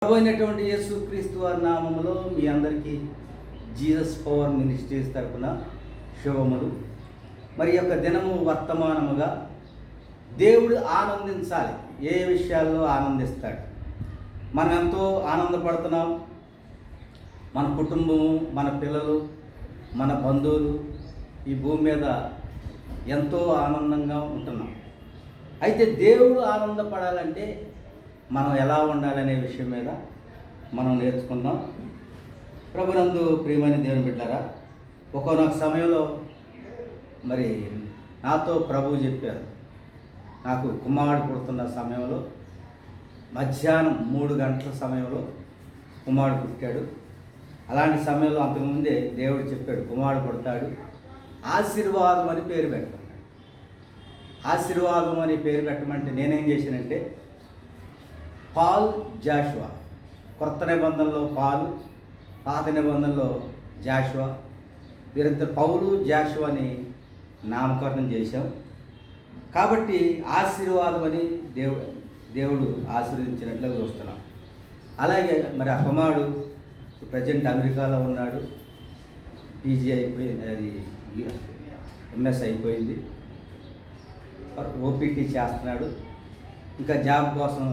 ప్రభు అయినటువంటి యేసుక్రీస్తు వారి నామములో మీ అందరికీ జీసస్ పవర్ మినిస్ట్రీస్ తరపున శుభములు. మరి యొక్క దినము వర్తమానముగా దేవుడు ఆనందించాలి. ఏ విషయాల్లో ఆనందిస్తాడు? మనం ఎంతో ఆనందపడుతున్నాం. మన కుటుంబము, మన పిల్లలు, మన బంధువులు ఈ భూమి మీద ఎంతో ఆనందంగా ఉంటున్నాం. అయితే దేవుడు ఆనందపడాలంటే మనం ఎలా ఉండాలనే విషయం మీద మనం నేర్చుకుందాం. ప్రభునందు ప్రియమైన దేవుని బిడ్డలారా, ఒక్కొక్క సమయంలో మరి నాతో ప్రభువు చెప్పారు. నాకు కుమారుడు పుడుతున్న సమయంలో మధ్యాహ్నం 3 గంటల సమయంలో కుమారుడు పుట్టాడు. అలాంటి సమయంలో అంతకుముందే దేవుడు చెప్పాడు, కుమారుడు పుడతాడు, ఆశీర్వాదం అని పేరు పెట్టమన్నాడు. ఆశీర్వాదం అని పేరు పెట్టమంటే నేనేం చేశానంటే పాల్ జాషువా, కొత్త నిబంధనలో పాలు, పాత నిబంధనలో జాషువా, వీరిద్దరు పౌలు జాషువాని నామకరణం చేశాం. కాబట్టి ఆశీర్వాదం అని దేవుడు ఆశీర్వదించినట్లుగా చూస్తున్నాం. అలాగే మరి ఆ కుమారుడు ప్రజెంట్ అమెరికాలో ఉన్నాడు. పీజీ అయిపోయింది, అది ఎంఎస్ అయిపోయింది, ఓపీటీ చేస్తున్నాడు, ఇంకా జాబ్ కోసం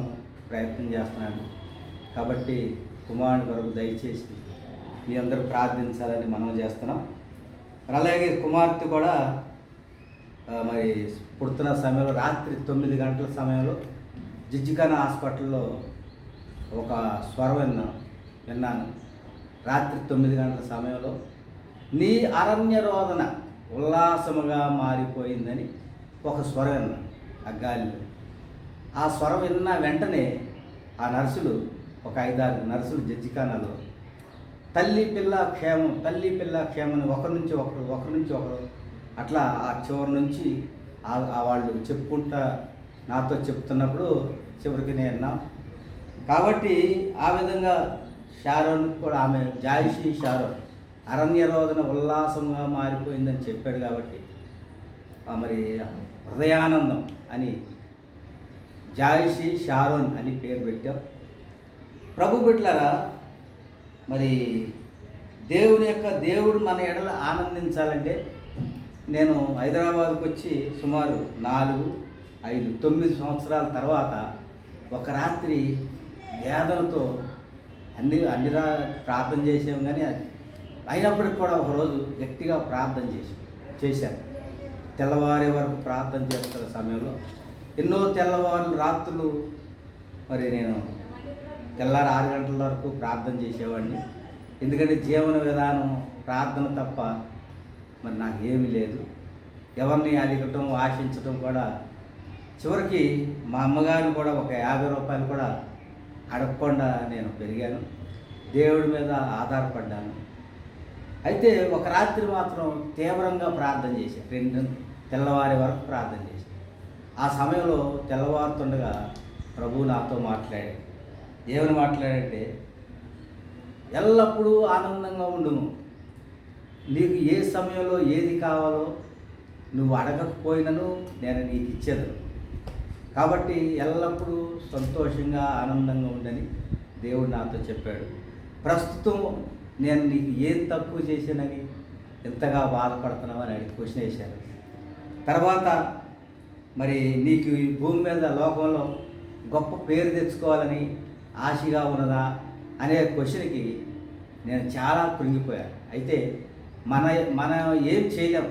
ప్రయత్నం చేస్తున్నాడు. కాబట్టి కుమారుని కొరకు దయచేసి మీ అందరూ ప్రార్థించాలని మనం చేస్తున్నాం. అలాగే కుమార్తె కూడా మరి పుడుతున్న సమయంలో రాత్రి 9 గంటల సమయంలో జిజ్జికానా హాస్పిటల్లో ఒక స్వరం విన్నాను. రాత్రి 9 గంటల సమయంలో నీ అరణ్య రోదన ఉల్లాసముగా మారిపోయిందని ఒక స్వరం విన్నాను ఆ గాలిలో. ఆ స్వరం విన్న వెంటనే ఆ నర్సులు, ఒక 5-6 నర్సులు జిజ్జికానాలో తల్లి పిల్ల క్షేమని ఒకరి నుంచి ఒకరు అట్లా ఆ చివరి నుంచి వాళ్ళు చెప్పుకుంటా నాతో చెప్తున్నప్పుడు చివరికి నేను విన్నాం. కాబట్టి ఆ విధంగా షారోన్ కూడా, ఆమె జాయిషి షారోన్ అరణ్య రోదన ఉల్లాసంగా మారిపోయిందని చెప్పాడు. కాబట్టి మరి హృదయానందం అని జాయిషి షారోన్ అని పేరు పెట్టాం. ప్రభు బిడ్డలారా, మరి దేవుడు మన ఎడల ఆనందించాలంటే నేను హైదరాబాద్కి వచ్చి సుమారు 9 సంవత్సరాల తర్వాత ఒక రాత్రి వేదనతో అన్ని ప్రార్థన చేసాము. కానీ అయినప్పటికి కూడా ఒకరోజు గట్టిగా ప్రార్థన చేశాను. తెల్లవారే వరకు ప్రార్థన చేస్తున్న సమయంలో ఎన్నో తెల్లవారులు రాత్రులు మరి నేను తెల్లారి 6 గంటల వరకు ప్రార్థన చేసేవాడిని. ఎందుకంటే జీవన విధానం ప్రార్థన తప్ప మరి నాకు ఏమీ లేదు. ఎవరిని అడగటం, ఆశించడం కూడా, చివరికి మా అమ్మగారిని కూడా ఒక 50 రూపాయలు కూడా అడగకుండా నేను పెరిగాను. దేవుడి మీద ఆధారపడ్డాను. అయితే ఒక రాత్రి మాత్రం తీవ్రంగా ప్రార్థన చేశాను. 2 తెల్లవారి వరకు ప్రార్థన చేశాను. ఆ సమయంలో తెల్లవారుతుండగా ప్రభువు నాతో మాట్లాడాడు. ఏమని మాట్లాడంటే, ఎల్లప్పుడూ ఆనందంగా ఉండును, నీకు ఏ సమయంలో ఏది కావాలో నువ్వు అడగకపోయినను నేను నీకు ఇచ్చేదను. కాబట్టి ఎల్లప్పుడూ సంతోషంగా ఆనందంగా ఉండని దేవుడు నాతో చెప్పాడు. ప్రస్తుతం నేను నీకు ఏం తక్కువ చేశానని ఎంతగా బాధపడుతున్నావు అని అడిగి క్వశ్చన్ వేశాను. తర్వాత మరి నీకు ఈ భూమి మీద లోకంలో గొప్ప పేరు తెచ్చుకోవాలని ఆశగా ఉన్నదా అనే క్వశ్చన్కి నేను చాలా కృంగిపోయాను. అయితే మన ఏం చేయలేం,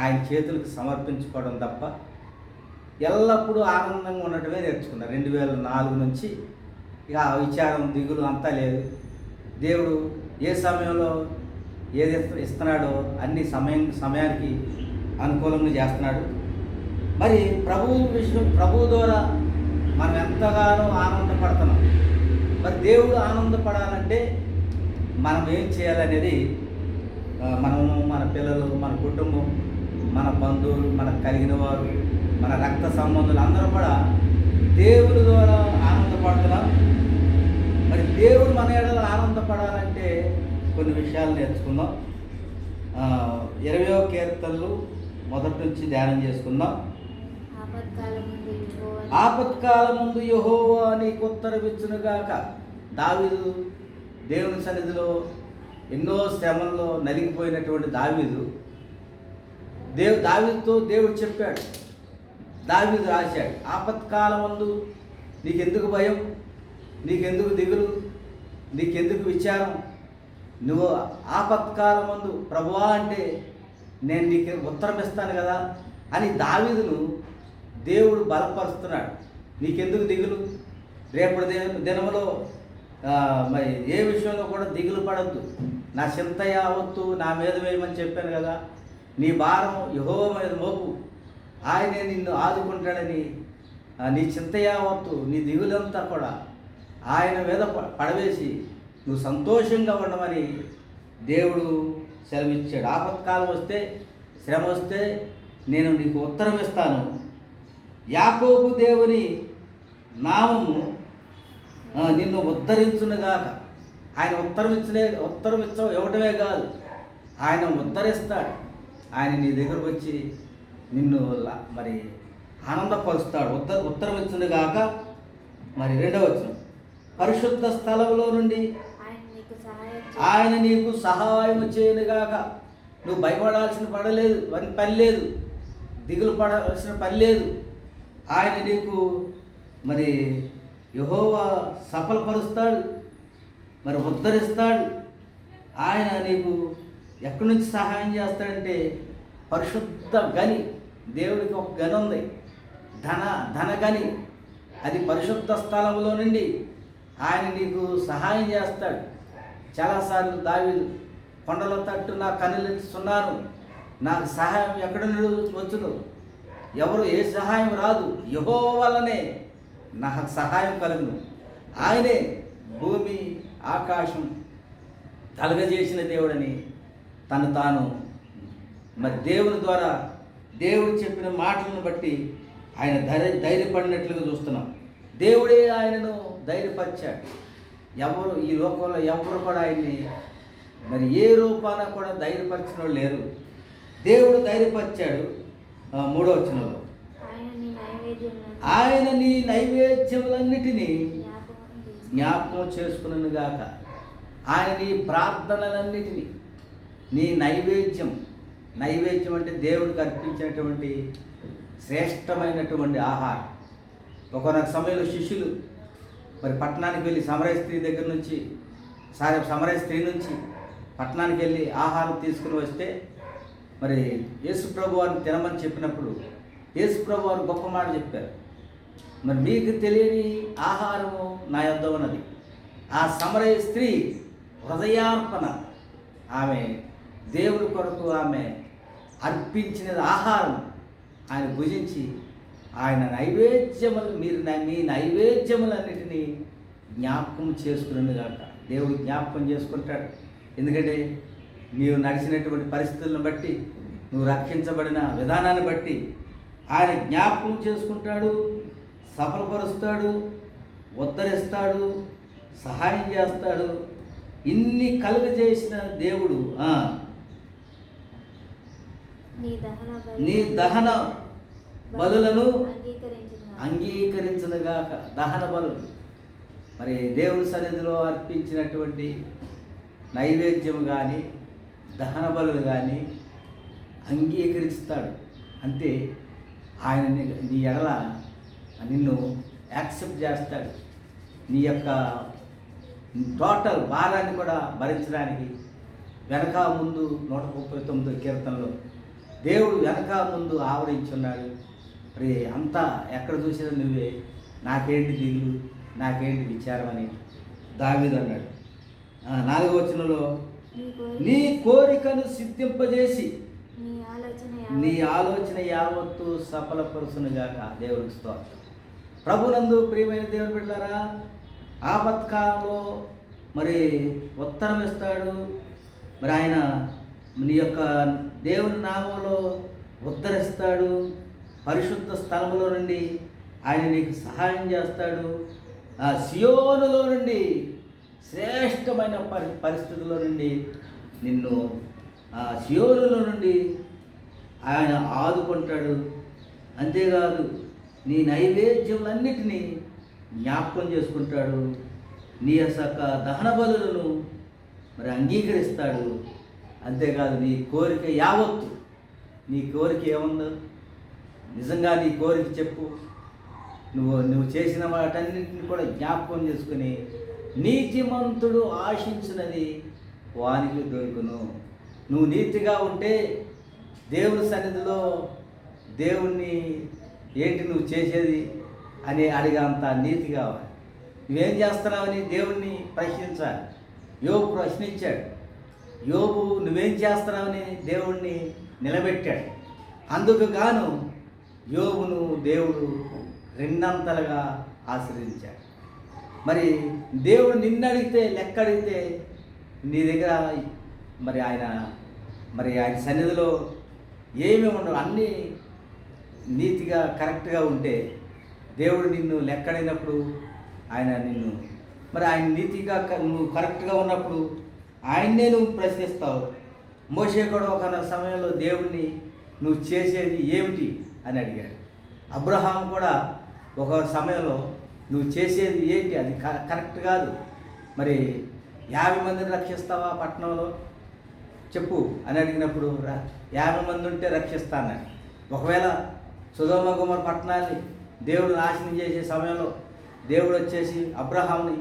ఆయన చేతులకు సమర్పించుకోవడం తప్ప ఎల్లప్పుడూ ఆనందంగా ఉండటమే నేర్చుకున్నా. 2004 నుంచి ఇక ఆ విచారం, దిగులు అంతా లేదు. దేవుడు ఏ సమయంలో ఏది ఇస్తున్నాడో అన్ని సమయానికి అనుకూలంగా చేస్తున్నాడు. మరి ప్రభు ద్వారా మనం ఎంతగానో ఆనందపడుతున్నాం. మరి దేవుడు ఆనందపడాలంటే మనం ఏం చేయాలనేది, మనము, మన పిల్లలు, మన కుటుంబం, మన బంధువులు, మనకు కలిగిన వారు, మన రక్త సంబంధులు అందరూ కూడా దేవుడి ద్వారా ఆనందపడుతున్నాం. మరి దేవుడు మన ఎడల ఆనందపడాలంటే కొన్ని విషయాలు నేర్చుకుందాం. 20వ కీర్తనలు మొదటి నుంచి ధ్యానం చేసుకుందాం. ఆపత్కాలమందు యెహోవా నీకు ఉత్తరమిచ్చునుగాక. దావీదు దేవుని సన్నిధిలో ఎన్నో శ్రమల్లో నలిగిపోయినటువంటి దావీదుతో దేవుడు చెప్పాడు, దావీదు రాశాడు, ఆపత్కాలమందు నీకెందుకు భయం, నీకెందుకు దిగులు, నీకెందుకు విచారం, నువ్వు ఆపత్కాలమందు ప్రభువా అంటే నేను నీకు ఉత్తరం ఇస్తాను కదా అని దావీదును దేవుడు బలపరుస్తున్నాడు. నీకెందుకు దిగులు, రేపటి దినములో మరి ఏ విషయంలో కూడా దిగులు పడద్దు, నా చింత యావత్తు నా మీద వేయమని చెప్పాను కదా, నీ భారం యెహోవా మీద మోపు, ఆయనే నిన్ను ఆదుకుంటాడని, నీ చింత యావత్తు నీ దిగులంతా కూడా ఆయన మీద పడవేసి నువ్వు సంతోషంగా ఉండమని దేవుడు సెలవిచ్చాడు. ఆపత్కాలం వస్తే, శ్రమ వస్తే నేను నీకు ఉత్తరం ఇస్తాను, యాకోబు దేవుని నామము నిన్ను ఉద్ధరించునుగాక. ఆయన ఉత్తరం ఇవ్వటమే కాదు, ఆయన ఉద్ధరిస్తాడు. ఆయన నీ దగ్గరకు వచ్చి నిన్ను మరి ఆనందపరుస్తాడు. ఉత్తరం ఇచ్చునుగాక. మరి 2వ వచనం, పరిశుద్ధ స్థలంలో నుండి ఆయన నీకు సహాయం చేయనుగాక. నువ్వు భయపడాల్సిన పని లేదు, దిగులు పడాల్సిన పని లేదు. ఆయన నీకు మరి యెహోవా సఫలపరుస్తాడు, మరి ఉద్ధరిస్తాడు. ఆయన నీకు ఎక్కడి నుంచి సహాయం చేస్తాడంటే పరిశుద్ధ గని, దేవుడికి ఒక గని ఉంది, ధన గని, అది పరిశుద్ధ స్థలంలో నుండి ఆయన నీకు సహాయం చేస్తాడు. చాలాసార్లు దావీదు, కొండల తట్టు నా కన్నులెత్తుతున్నాను, నాకు సహాయం ఎక్కడ నుండి వచ్చును, ఎవరు ఏ సహాయం రాదు, యెహోవా వల్లనే నాకు సహాయం కలుగును. ఆయనే భూమి ఆకాశం కలుగజేసిన దేవుడని తాను మరి దేవుని ద్వారా దేవుడు చెప్పిన మాటలను బట్టి ఆయన ధైర్యపడినట్లుగా చూస్తున్నాం. దేవుడే ఆయనను ధైర్యపరిచాడు. ఈ లోకంలో ఎవరు కూడా ఆయన్ని మరి ఏ రూపాన కూడా ధైర్యపరిచిన వాళ్ళు లేరు. దేవుడు ధైర్యపరిచాడు. 3వ వచనంలో, ఆయన నీ నైవేద్యములన్నిటినీ జ్ఞాపకం చేసుకున్నాను గాక. ఆయన నీ ప్రార్థనలన్నిటినీ, నీ నైవేద్యం అంటే దేవుడికి అర్పించినటువంటి శ్రేష్టమైనటువంటి ఆహారం. ఒకనొక సమయంలో శిష్యులు మరి పట్టణానికి వెళ్ళి సమరయ స్త్రీ నుంచి పట్టణానికి వెళ్ళి ఆహారం తీసుకుని వస్తే మరి యేసు ప్రభు వారిని తినమని చెప్పినప్పుడు యేసు ప్రభు వారు గొప్ప మాట చెప్పారు. మరి మీకు తెలియని ఆహారము నా యొద్ద ఉన్నది. ఆ సమరయ స్త్రీ హృదయార్పణ, ఆమె దేవుడి కొరకు ఆమె అర్పించిన ఆహారం ఆయన భుజించి ఆయన మీ నైవేద్యములన్నిటినీ జ్ఞాపకం చేసుకున్నాను కాక. దేవుడు జ్ఞాపకం చేసుకుంటాడు. ఎందుకంటే నీవు నడిచినటువంటి పరిస్థితులను బట్టి, నువ్వు రక్షించబడిన విధానాన్ని బట్టి ఆయన జ్ఞాపకం చేసుకుంటాడు, సఫలపరుస్తాడు, ఉద్ధరిస్తాడు, సహాయం చేస్తాడు. ఇన్ని కలుగజేసిన దేవుడు నీ దహన బలులను అంగీకరించనుగాక. దహన బలులు మరి దేవుని సన్నిధిలో అర్పించినటువంటి నైవేద్యం కానీ దహన బలులు కానీ అంగీకరిస్తాడు. అంతే, ఆయన నీ ఎడల నిన్ను యాక్సెప్ట్ చేస్తాడు. నీ యొక్క టోటల్ భారాన్ని కూడా భరించడానికి వెనక ముందు 139 కీర్తనలో దేవుడు వెనక ముందు ఆవరించున్నాడు. మరి అంతా ఎక్కడ చూసినా నువ్వే, నాకేంటి దిగులు, నాకేంటి విచారం అని దావీదు అన్నాడు. 4వ వచనంలో, నీ కోరికను సిద్ధింపజేసి నీ ఆలోచన యావత్తు సఫలపరుచునుగాక. దేవుడికి స్తోత్రం. ప్రభునందు ప్రియమైన దేవుని బిడ్డలారా, ఆపత్కాలంలో మరి ఉత్తరం ఇస్తాడు. మరి ఆయన నీ యొక్క దేవుని నామంలో ఉద్ధరిస్తాడు. పరిశుద్ధ స్థలంలో నుండి ఆయన నీకు సహాయం చేస్తాడు. ఆ సియోనులో నుండి శ్రేష్టమైన పరిస్థితుల్లో నుండి నిన్ను ఆ సియోనులో నుండి ఆయన ఆదుకుంటాడు. అంతేకాదు నీ నైవేద్యములన్నిటినీ జ్ఞాపకం చేసుకుంటాడు. నీ యొక్క దహన బలులను మరి అంగీకరిస్తాడు. అంతేకాదు నీ కోరిక యావత్తు, నీ కోరిక ఏముందో నిజంగా నీ కోరిక చెప్పు. నువ్వు చేసిన వాటన్నింటిని కూడా జ్ఞాపకం చేసుకుని నీతిమంతుడు ఆశించినది వానికి దొరుకును. నువ్వు నీతిగా ఉంటే దేవుని సన్నిధిలో దేవుణ్ణి ఏంటి నువ్వు చేసేది అని అడిగేంత నీతి కావాలి. నువ్వేం చేస్తున్నావని దేవుణ్ణి ప్రశ్నించాలి. యోబు ప్రశ్నించాడు. యోబు నువ్వేం చేస్తున్నావని దేవుణ్ణి నిలబెట్టాడు. అందుకు గాను యోబును దేవుడు రెండంతలుగా ఆశీర్వదించాడు. మరి దేవుడు నిన్ను అడిగితే, లెక్క అడిగితే నీ దగ్గర మరి ఆయన సన్నిధిలో ఏమీ ఉండవు. అన్నీ నీతిగా కరెక్ట్గా ఉంటే దేవుడు నిన్ను లెక్కడినప్పుడు ఆయన నిన్ను ఆయన నీతిగా నువ్వు కరెక్ట్గా ఉన్నప్పుడు ఆయన్నే నువ్వు ప్రశ్నిస్తావు. మోషే కూడా ఒక సమయంలో దేవుణ్ణి నువ్వు చేసేది ఏమిటి అని అడిగాడు. అబ్రహాం కూడా ఒక సమయంలో నువ్వు చేసేది ఏంటి, అది కరెక్ట్ కాదు, మరి 50 మందిని రక్షిస్తావా పట్టణంలో చెప్పు అని అడిగినప్పుడు 50 మంది ఉంటే రక్షిస్తానని. ఒకవేళ సొదొమ గొమొర్రా పట్టణాన్ని దేవుడు నాశనం చేసే సమయంలో దేవుడు వచ్చేసి అబ్రహాంని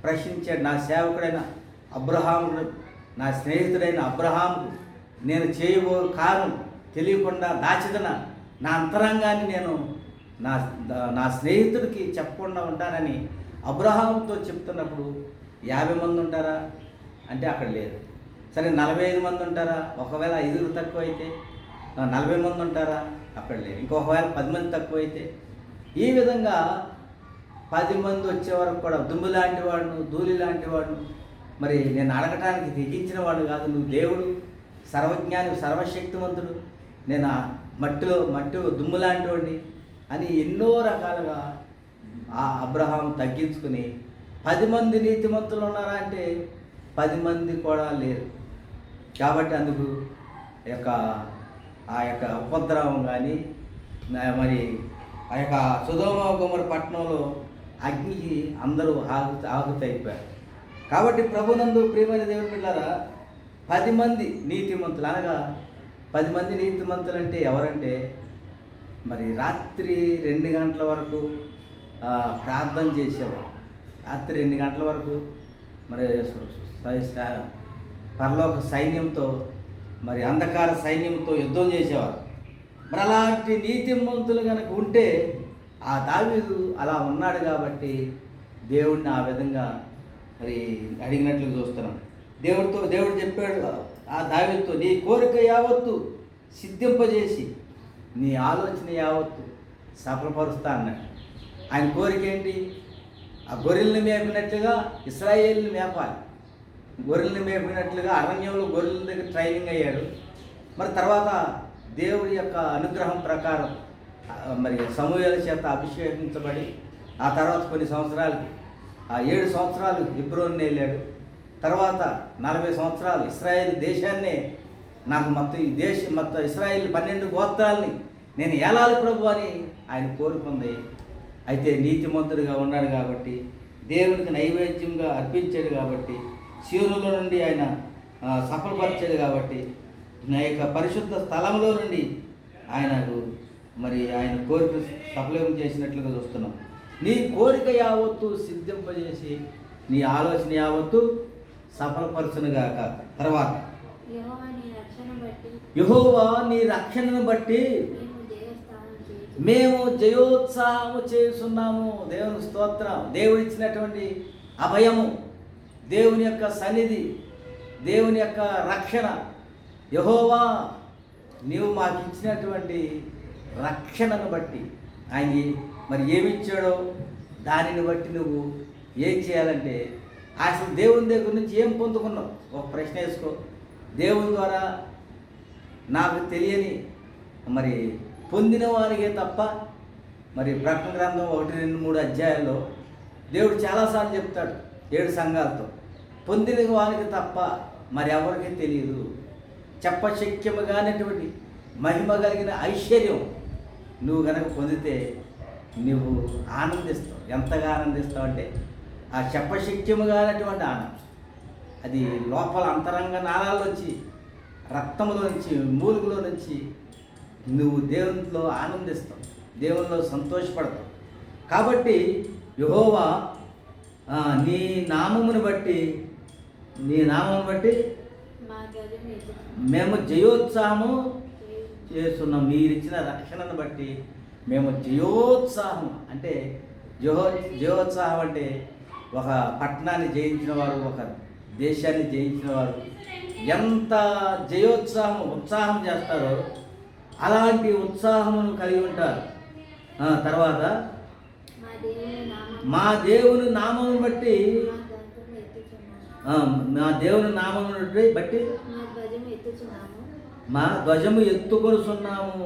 ప్రశ్నించాడు. నా సేవకుడైన అబ్రహాము, నా స్నేహితుడైన అబ్రహాముకు నేను చేయబో కారణం తెలియకుండా దాచిదన నా అంతరంగాన్ని నేను నా స్నేహితుడికి చెప్పకుండా ఉంటానని అబ్రహాముతో చెప్తున్నప్పుడు 50 మంది ఉంటారా అంటే అక్కడ లేదు. సరే 45 మంది ఉంటారా, ఒకవేళ 5 తక్కువ అయితే 40 మంది ఉంటారా, అక్కడ లేదు. ఇంకొకవేళ 10 మంది తక్కువ అయితే, ఈ విధంగా 10 మంది వచ్చే వరకు కూడా దుమ్ము లాంటి వాడును, ధూళి లాంటి వాడును, మరి నేను అడగటానికి తెగించిన వాడు కాదు, నువ్వు దేవుడు, సర్వజ్ఞాని, సర్వశక్తివంతుడు, నేను మట్టి దుమ్ము లాంటి వాడిని అని ఎన్నో రకాలుగా ఆ అబ్రహాం తగ్గించుకుని 10 మంది నీతిమంతులు ఉన్నారా అంటే 10 మంది కూడా లేరు. కాబట్టి అందుకు ఆ యొక్క ఉపద్రవం కానీ మరి ఆ యొక్క సొదొమ గొమొర్రా పట్టణంలో అగ్నికి అందరూ ఆహుతైపోయారు. కాబట్టి ప్రభునందు ప్రియమైన దేవుని బిడ్డలారా, 10 మంది నీతిమంతులు అనగా 10 మంది నీతిమంతులు అంటే ఎవరంటే మరి రాత్రి 2 గంటల వరకు ప్రార్థన చేసేవారు. రాత్రి 2 గంటల వరకు మరి పరలోక సైన్యంతో, మరి అంధకార సైన్యంతో యుద్ధం చేసేవారు. మరి అలాంటి నీతిమంతులు కనుక ఉంటే ఆ దావీదు అలా ఉన్నాడు కాబట్టి దేవుడిని ఆ విధంగా మరి అడిగినట్లు చూస్తున్నాం. దేవుడు చెప్పాడు ఆ దావీదుతో, నీ కోరిక యావత్తు సిద్ధింపజేసి నీ ఆలోచన యావత్తు సఫలపరుస్తా అన్నాడు. ఆయన కోరిక ఏంటి? ఆ గొర్రెల్ని మేపినట్లుగా ఇశ్రాయేలుని మేపాలి. గొర్రెల్ని మేపినట్లుగా అరణ్యంలో గొర్రెల దగ్గర ట్రైనింగ్ అయ్యాడు. మరి తర్వాత దేవుడి యొక్క అనుగ్రహం ప్రకారం మరి సమూయేలు చేత అభిషేకించబడి ఆ తర్వాత కొన్ని సంవత్సరాలకి 7 సంవత్సరాలు హెబ్రోన్ వెళ్ళాడు. తర్వాత 40 సంవత్సరాలు ఇశ్రాయేల్ దేశాన్నే నాకు మొత్తం ఇశ్రాయేల్ 12 గోత్రాలని నేను ఏలాలి ప్రభు అని ఆయన కోరుకుంది. అయితే నీతిమంతుడిగా ఉన్నాడు కాబట్టి, దేవునికి నైవేద్యంగా అర్పించాడు కాబట్టి, సీయోనులో నుండి ఆయన సఫలపరిచాడు కాబట్టి, నా యొక్క పరిశుద్ధ స్థలంలో నుండి ఆయనకు మరి ఆయన కోరిక సఫలం చేసినట్లుగా చూస్తున్నాం. నీ కోరిక యావత్తు సిద్ధింపజేసి నీ ఆలోచన యావత్తు సఫలపరచునుగాక. తర్వాత యెహోవా నీ రక్షణను బట్టి మేము జయోత్సాహము చేస్తున్నాము. దేవుని స్తోత్రం. దేవుడిచ్చినటువంటి అభయము, దేవుని యొక్క సన్నిధి, దేవుని యొక్క రక్షణ, యెహోవా నీవు మాకు ఇచ్చినటువంటి రక్షణను బట్టి ఆయన మరి ఏమిచ్చాడో దానిని బట్టి నువ్వు ఏం చేయాలంటే, అసలు దేవుని దగ్గర నుంచి ఏం పొందుకున్నావు ఒక ప్రశ్న వేసుకో. దేవుని ద్వారా నాకు తెలియని మరి పొందిన వారికే తప్ప, మరి ప్రకటన గ్రంథం 1, 2, 3 అధ్యాయాల్లో దేవుడు చాలాసార్లు చెప్తాడు 7 సంఘాలతో, పొందిన వారికి తప్ప మరి ఎవరికి తెలియదు. చెప్పశక్యము కానటువంటి మహిమ కలిగిన ఐశ్వర్యం నువ్వు కనుక పొందితే నువ్వు ఆనందిస్తావు. ఎంతగా ఆనందిస్తావు అంటే ఆ చెప్పశక్యముగానటువంటి ఆనందం అది లోపల అంతరంగ నాళాల్లోంచి, రక్తంలో నుంచి, మూలుగులో నుంచి నువ్వు దేవునిలో ఆనందిస్తావు, దేవునిలో సంతోషపడతావు. కాబట్టి యెహోవా నీ నామమును బట్టి మేము జయోత్సాహము చేస్తున్నాం. మీరిచ్చిన రక్షణను బట్టి మేము జయోత్సాహం అంటే జయోత్సాహం అంటే ఒక పట్టణాన్ని జయించిన వారు, ఒక దేశాన్ని జయించిన వారు ఎంత ఉత్సాహం చేస్తారో అలాంటి ఉత్సాహమును కలిగి ఉంటారు. తర్వాత మా దేవుని నామమును బట్టి మా ధ్వజము ఎత్తుకొనుచున్నాము.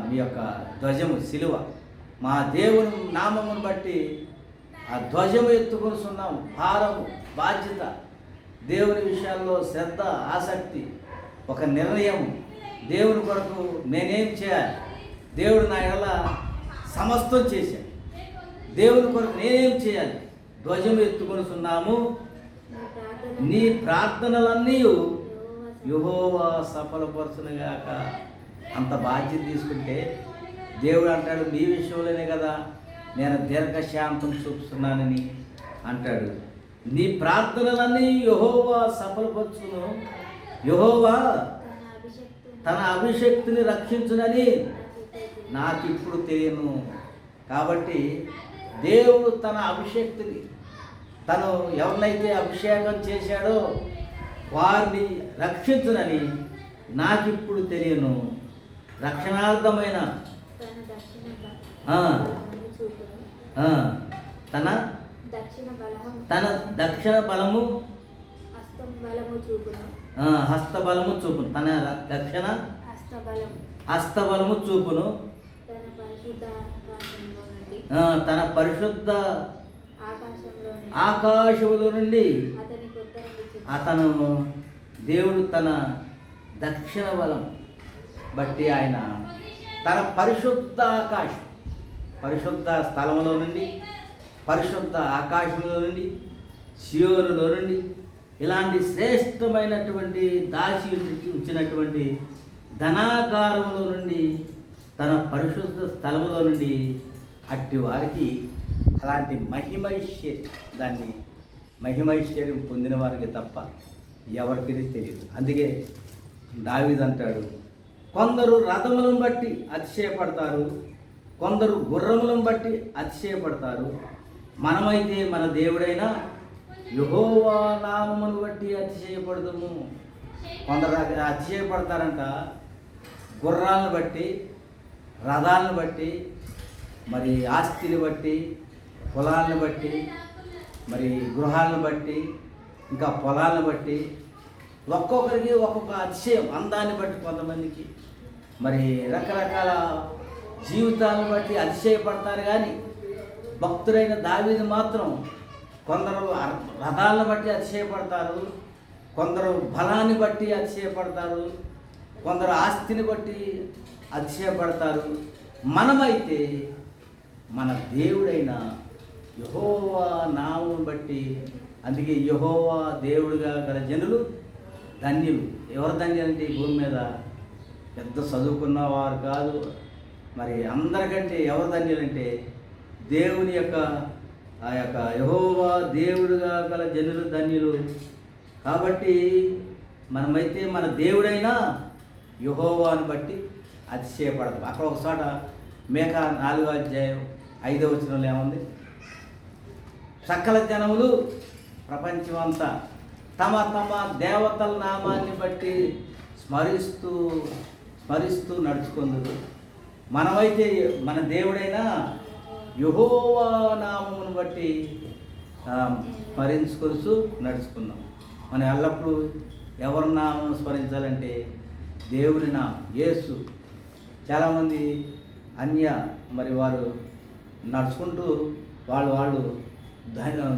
మీ యొక్క ధ్వజము సిలువ. మా దేవుని నామమును బట్టి ఆ ధ్వజము ఎత్తుకొనుచున్నాము. భారము, బాధ్యత, దేవుని విషయాల్లో శ్రద్ధ, ఆసక్తి, ఒక నిర్ణయం. దేవుని కొరకు నేనేం చేయాలి, దేవుడు నా ఎడల సమస్తం చేశాడు, దేవుని కొరకు నేనేం చేయాలి, ధ్వజం ఎత్తుకొనుచున్నాము. నీ ప్రార్థనలన్నీ యెహోవా సఫలపరచునుగాక. అంత బాధ్యత తీసుకుంటే దేవుడు అంటాడు, నీ విషయంలోనే కదా నేను దీర్ఘశాంతం చూపుతున్నానని అంటాడు. నీ ప్రార్థనలన్నీ యెహోవా సఫలపరచును. యెహోవా తన అభిషక్తిని రక్షించునని నాకు ఇప్పుడు తెలియను. కాబట్టి దేవుడు తన అభిషక్తిని, తను ఎవరినైతే అభిషేకం చేశాడో వారిని రక్షించునని నాకిప్పుడు తెలియను. రక్షణార్థమైన తన దక్షిణ బలము హస్తబలము చూపును. తన దక్షిణ హస్తబలము చూపును. తన పరిశుద్ధ ఆకాశములో నుండి అతను దేవుడు తన దక్షిణ బలం బట్టి ఆయన తన పరిశుద్ధ స్థలములో నుండి, పరిశుద్ధ ఆకాశంలో నుండి, సియోనులో నుండి ఇలాంటి శ్రేష్టమైనటువంటి దాచి ఉంచినటువంటి ధనాగారములో నుండి, తన పరిశుద్ధ స్థలములో నుండి అట్టి వారికి అలాంటి మహిమైశ్వర్యం పొందిన వారికి తప్ప ఎవరికి తెలియదు. అందుకే దావీదు అంటాడు, కొందరు రథములను బట్టి అతిశయపడతారు, కొందరు గుర్రములను బట్టి అతిశయపడతారు, మనమైతే మన దేవుడైన యెహోవా నామమును బట్టి అతిశయపడదుము. కొందరు అతిశయపడతారంట గుర్రాలను బట్టి, రథాలను బట్టి, మరి ఆస్తిని బట్టి, పొలాలను బట్టి, మరి గృహాలను బట్టి, ఇంకా పొలాలను బట్టి, ఒక్కొక్కరికి ఒక్కొక్క అతిశయం. అందాన్ని బట్టి కొంతమందికి, మరి రకరకాల జీవితాలను బట్టి అతిశయపడతారు. కానీ భక్తుడైన దావీదు మాత్రం కొందరు రథాలను బట్టి అతిశయపడతారు, కొందరు బలాన్ని బట్టి అతిశయపడతారు, కొందరు ఆస్తిని బట్టి అతిశయపడతారు. మనమైతే మన దేవుడైన యెహోవా నామమును బట్టి, అందుకే యెహోవా దేవుడిగా గల జనులు ధన్యులు. ఎవరు ధన్యులంటే ఈ భూమి మీద పెద్ద చదువుకున్నవారు కాదు, మరి అందరికంటే ఎవరు ధన్యులంటే దేవుని యొక్క ఆ యొక్క యెహోవా దేవుడిగా గల జనులు ధన్యులు. కాబట్టి మనమైతే మన దేవుడైనా యెహోవాను బట్టి అతిశయపడదు. అక్కడ ఒక చోట మేకా 4వ అధ్యాయం 5వ వచనంలో ఏముంది? సకల జనములు ప్రపంచమంతా తమ తమ దేవతల నామాన్ని బట్టి స్మరిస్తూ నడుచుకుందురు. మనమైతే మన దేవుడైనా యెహోవా నామమును బట్టి స్మరించుకొస్తూ నడుచుకుందాం. మనం ఎల్లప్పుడూ ఎవరి నామం స్మరించాలంటే దేవుని నామం, యేసు. చాలామంది మరి వారు నడుచుకుంటూ వాళ్ళు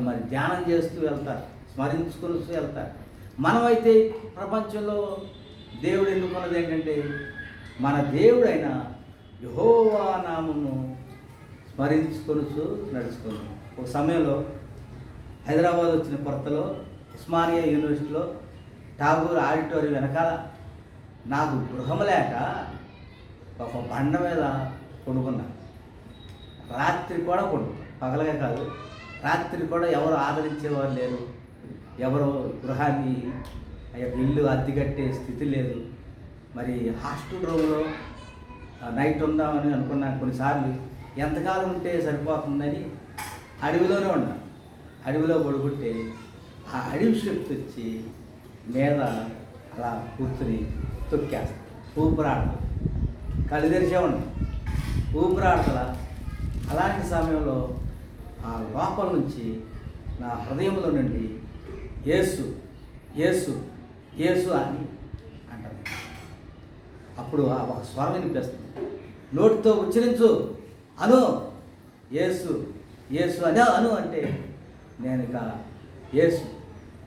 మరి ధ్యానం చేస్తూ వెళ్తారు, స్మరించుకుంటూ వెళ్తారు. మనమైతే ప్రపంచంలో దేవుడు ఎన్నుకున్నది ఏంటంటే మన దేవుడైన యెహోవా నామమును స్మరించుకొనుచు నడుచుకుందాం. ఒక సమయంలో హైదరాబాద్ వచ్చిన కొత్తలో ఉస్మానియా యూనివర్సిటీలో ఠాగూర్ ఆడిటోరియం వెనకాల నాకు గృహం లేక ఒక బండ మీద కొనుక్కున్నా. రాత్రి కూడా పగలగా కాదు, రాత్రి కూడా ఎవరు ఆదరించేవారు లేరు, ఎవరు గృహాన్ని ఇల్లు అద్దె కట్టే స్థితి లేదు. మరి హాస్టల్ రూమ్లో నైట్ ఉందామని అనుకున్నాను. కొన్నిసార్లు ఎంతకాలం ఉంటే సరిపోతుందని అడవిలోనే ఉన్నాను. అడవిలో పడుకుంటే ఆ అడవి శక్తి వచ్చి మీద అలా కూర్చుని తొక్కేస్తాను. ఊపిరాడతలు కళ్ళు తెరిచే ఉన్నాను, ఊపిరాడతల. అలాంటి సమయంలో ఆ లోపల నుంచి నా హృదయంలో నుండి యేసు యేసు యేసు అని అంటారు. అప్పుడు ఆ ఒక స్వరం వినిపిస్తుంది, నోటితో ఉచ్చరించు, అను యేసు యేసు అను అంటే నేను ఇక యేసు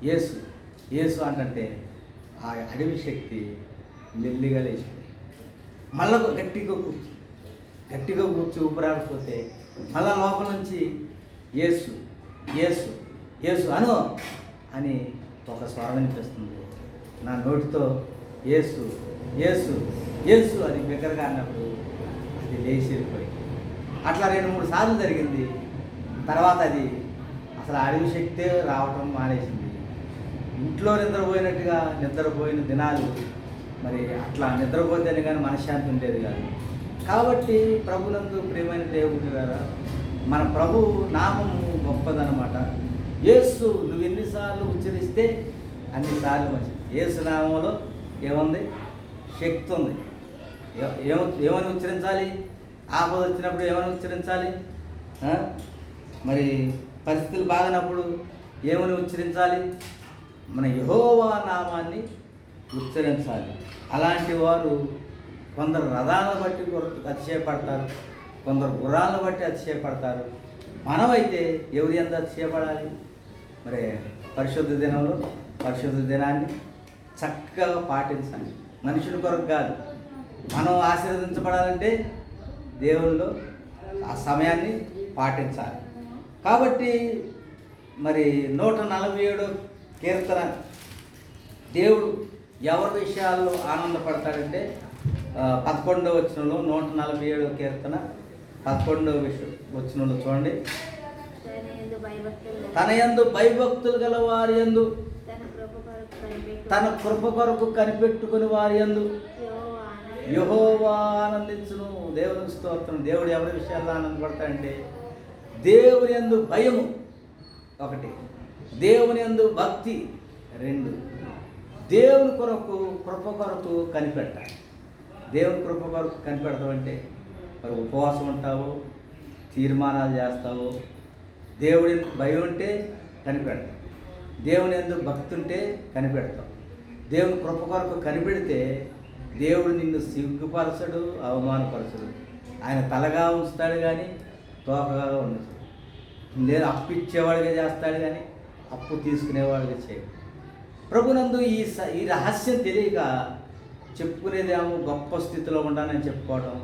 యేసు యేసు అంటే ఆ అడవి శక్తి మెల్లిగా లేచిపోయి మళ్ళా గట్టిగా కూర్చి ఊపిరాడిపోతే మళ్ళా లోపల నుంచి యేసు యేసు యేసు అను అని ఒక స్వరం వినిపిస్తుంది. నా నోటితో యేసు యేసు యేసు అని బిగ్గరగా అన్నప్పుడు అది లేచి వెళ్ళిపోయి అట్లా 2-3 సార్లు జరిగింది. తర్వాత అది అసలు అడవి శక్తే రావటం మానేసింది. ఇంట్లో నిద్రపోయిన దినాలు మరి అట్లా నిద్రపోతేనే కానీ మనశ్శాంతి ఉండేది కాదు. కాబట్టి ప్రభునందు ప్రియమైన దేవుడి గారా, మన ప్రభు నామము గొప్పదనమాట. యేసు నువ్వు ఎన్నిసార్లు ఉచ్చరిస్తే అన్నిసార్లు మంచిది. యేసు నామంలో ఏముంది? శక్తి ఉంది. ఏమని ఉచ్చరించాలి? ఆపద వచ్చినప్పుడు ఏమని ఉచ్చరించాలి? మరి పరిస్థితులు బాగినప్పుడు ఏమని ఉచ్చరించాలి? మన యెహోవా నామాన్ని ఉచ్చరించాలి. అలాంటి వారు కొందరు రథాలను బట్టి అతిశయపడతారు, కొందరు గుర్రాలను బట్టి అతిశయపడతారు. మనమైతే ఎవరి యందు అతిశయపడాలి? మరి పరిశుద్ధ దినాన్ని చక్కగా పాటించాలి. మనుషుల కొరకు కాదు. మనం ఆశీర్వదించబడాలంటే దేవుల్లో ఆ సమయాన్ని పాటించాలి. కాబట్టి మరి 147 కీర్తన దేవుడు ఎవరి విషయాల్లో ఆనందపడతాడంటే 11వ వచనంలో 147 కీర్తన 11వ వచనంలో చూడండి. తన యందు భయభక్తులు గల వారి యందు, తన కృప కొరకు కనిపెట్టుకుని వారి యందు యెహోవా ఆనందించును. దేవునికి స్తోత్రం. దేవుడు ఎవరి విషయాల్లో ఆనందపడతాడంటే దేవుని యందు భయము 1, దేవుని యందు భక్తి 2, దేవుని కొరకు కృప కొరకు కనిపెట్టాలి. దేవుని కృప కొరకు కనిపెడతావంటే మరి ఉపవాసం ఉంటావు, తీర్మానాలు చేస్తావు. దేవుడి భయం ఉంటే కనిపెడతావు, దేవుని యందు భక్తి ఉంటే కనిపెడతావు. దేవుని కృప కొరకు కనిపెడితే దేవుడు నిన్ను సిగ్గుపరచడు, అవమానపరచడు. ఆయన తలగా ఉంచుతాడు కానీ తోకగా ఉండదు. లేదు అప్పు ఇచ్చేవాడిగా చేస్తాడు కానీ అప్పు తీసుకునేవాడిగా చేయడు. ప్రభునందు ఈ రహస్యం తెలియక చెప్పుకునేదేమో గొప్ప స్థితిలో ఉండాలని చెప్పుకోవడం.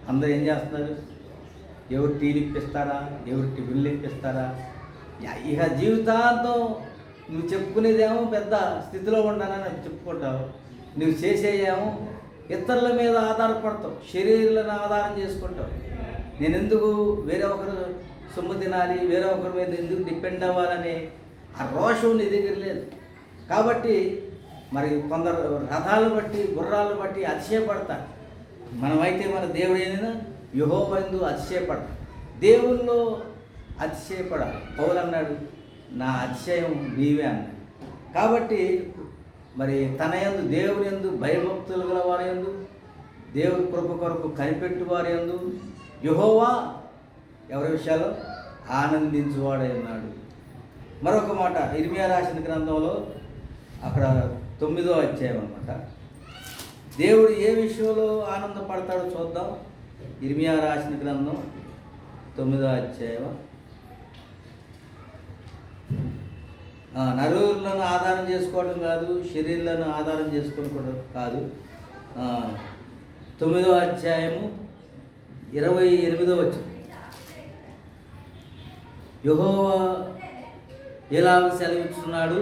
అందరూ ఏం చేస్తున్నారు? ఎవరు టీలు ఇప్పిస్తారా, ఎవరు టిఫిన్లు ఇప్పిస్తారా? ఇక జీవితాంతం నువ్వు చెప్పుకునేదేమో పెద్ద స్థితిలో ఉండాలని చెప్పుకుంటావు. నువ్వు చేసేయేమో ఇతరుల మీద ఆధారపడతావు, శరీరాలను ఆధారం చేసుకుంటావు. నేను ఎందుకు వేరే ఒకరు సొమ్ము తినాలి, వేరే ఒకరి మీద ఎందుకు డిపెండ్ అవ్వాలని ఆ రోషం నీ దగ్గర లేదు. కాబట్టి మరి కొందరు రథాలు బట్టి గుర్రాలను బట్టి అతిశయపడతారు. మనమైతే మన దేవుడు ఏదైనా యెహోవా యందు అతిశయపడతాం, దేవుల్లో అతిశయపడాలి. పౌలు అన్నాడు, నా అతిశయం నీవే అన్నాడు. కాబట్టి మరి తన యందు దేవుని యందు భయభక్తులు గల వారి యందు, దేవుని కృప కొరకు కనిపెట్టు వారి యందు యెహోవా ఎవరి విషయాల్లో ఆనందించువాడై ఉన్నాడు. మరొక మాట ఇర్మియా రాసిన గ్రంథంలో అక్కడ 9వ అధ్యాయం అన్నమాట. దేవుడు ఏ విషయంలో ఆనందపడతాడో చూద్దాం. ఇర్మియా రాసిన గ్రంథం 9వ అధ్యాయం. నరులను ఆధారం చేసుకోవడం కాదు, శరీరాలను ఆధారం చేసుకోవడం కాదు. 9వ అధ్యాయము 28వ వచనం. యెహోవా ఎలాగ సెలవిస్తున్నాడు?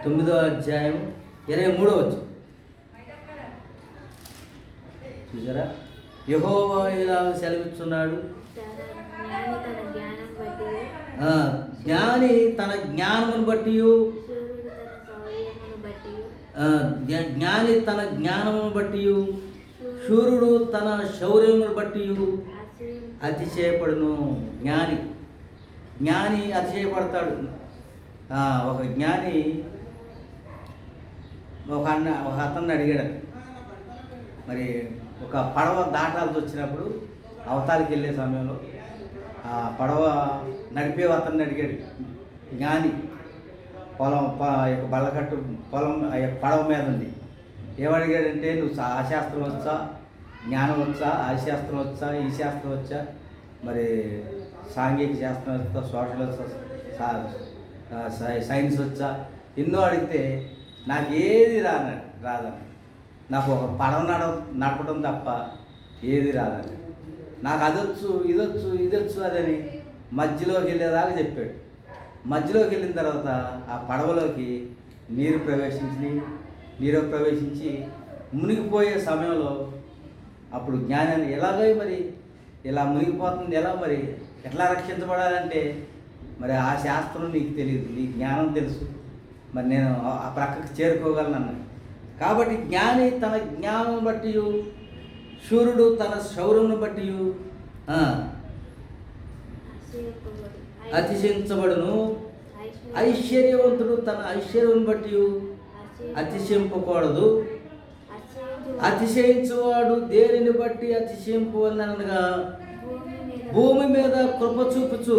9వ అధ్యాయం 23వ వచనం చూసారా? యెహోవా ఎలాగ సెలవిస్తున్నాడు? జ్ఞాని తన జ్ఞానమును బట్టి, జ్ఞాని తన జ్ఞానమును బట్టి, శూరుడు తన శౌర్యమును బట్టి అతిశయపడును. జ్ఞాని అతిశయపడతాడు. ఒక జ్ఞాని ఒక అతన్ని అడిగాడు, మరి ఒక పడవ దాటాల్సి వచ్చినప్పుడు అవతాలికి వెళ్ళే సమయంలో ఆ పడవ నడిపే అతన్ని అడిగాడు జ్ఞాని. బల్లకట్టు పొలం పడవ మీద ఉంది. ఏమడిగాడంటే, నువ్వు ఆ శాస్త్రం వచ్చా, జ్ఞానం వచ్చా, ఆ శాస్త్రం వచ్చా, ఈ శాస్త్రం వచ్చా, మరి సాంఘిక శాస్త్రం వచ్చా, సోషల్ సైన్స్ వచ్చా, ఎన్నో అడిగితే నాకు ఏది రాదని, నాకు ఒక పడవ నడపడం తప్ప ఏది రాదని, నాకు అదొచ్చు ఇదొచ్చు అదని మధ్యలోకి వెళ్ళేదాకా చెప్పాడు. మధ్యలోకి వెళ్ళిన తర్వాత ఆ పడవలోకి నీరు ప్రవేశించి మునిగిపోయే సమయంలో అప్పుడు జ్ఞానాన్ని ఎలాగో మరి ఇలా మునిగిపోతుంది, ఎలా మరి ఎట్లా రక్షించబడాలంటే, మరి ఆ శాస్త్రం నీకు తెలియదు, నీ జ్ఞానం తెలుసు, మరి నేను ఆ ప్రక్కకి చేరుకోగలను అన్నాడు. కాబట్టి జ్ఞాని తన జ్ఞానం బట్టి, శూరుడు తన శౌర్యమును బట్టి అతిశయించబడును. ఐశ్వర్యవంతుడు తన ఐశ్వర్యం బట్టి అతిశయింపకూడదు. అతిశయించువాడు దేనిని బట్టి అతిశయింపవలనగా, భూమి మీద కృప చూపుచు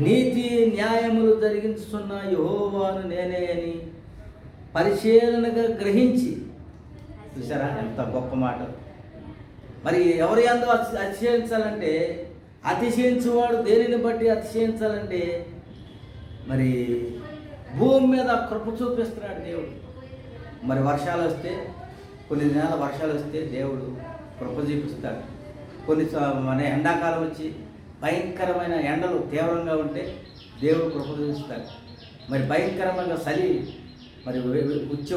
నీతి న్యాయములు జరిగించుతున్న యెహోవాను నేనే అని పరిశీలనగా గ్రహించి. చూసారా ఎంత గొప్ప మాట! మరి ఎవరి యందు అతిశయించాలంటే, అతిశయించువాడు దేనిని బట్టి అతిశయించాలంటే, మరి భూమి మీద కృప చూపిస్తున్నాడు దేవుడు. మరి వర్షాలు వస్తే, కొన్ని దినాల వర్షాలు వస్తే దేవుడు కృప చూపిస్తాడు. మన ఎండాకాలం వచ్చి భయంకరమైన ఎండలు తీవ్రంగా ఉంటే దేవుడు కృప చూపిస్తాడు. మరి భయంకరమైన చలి మరి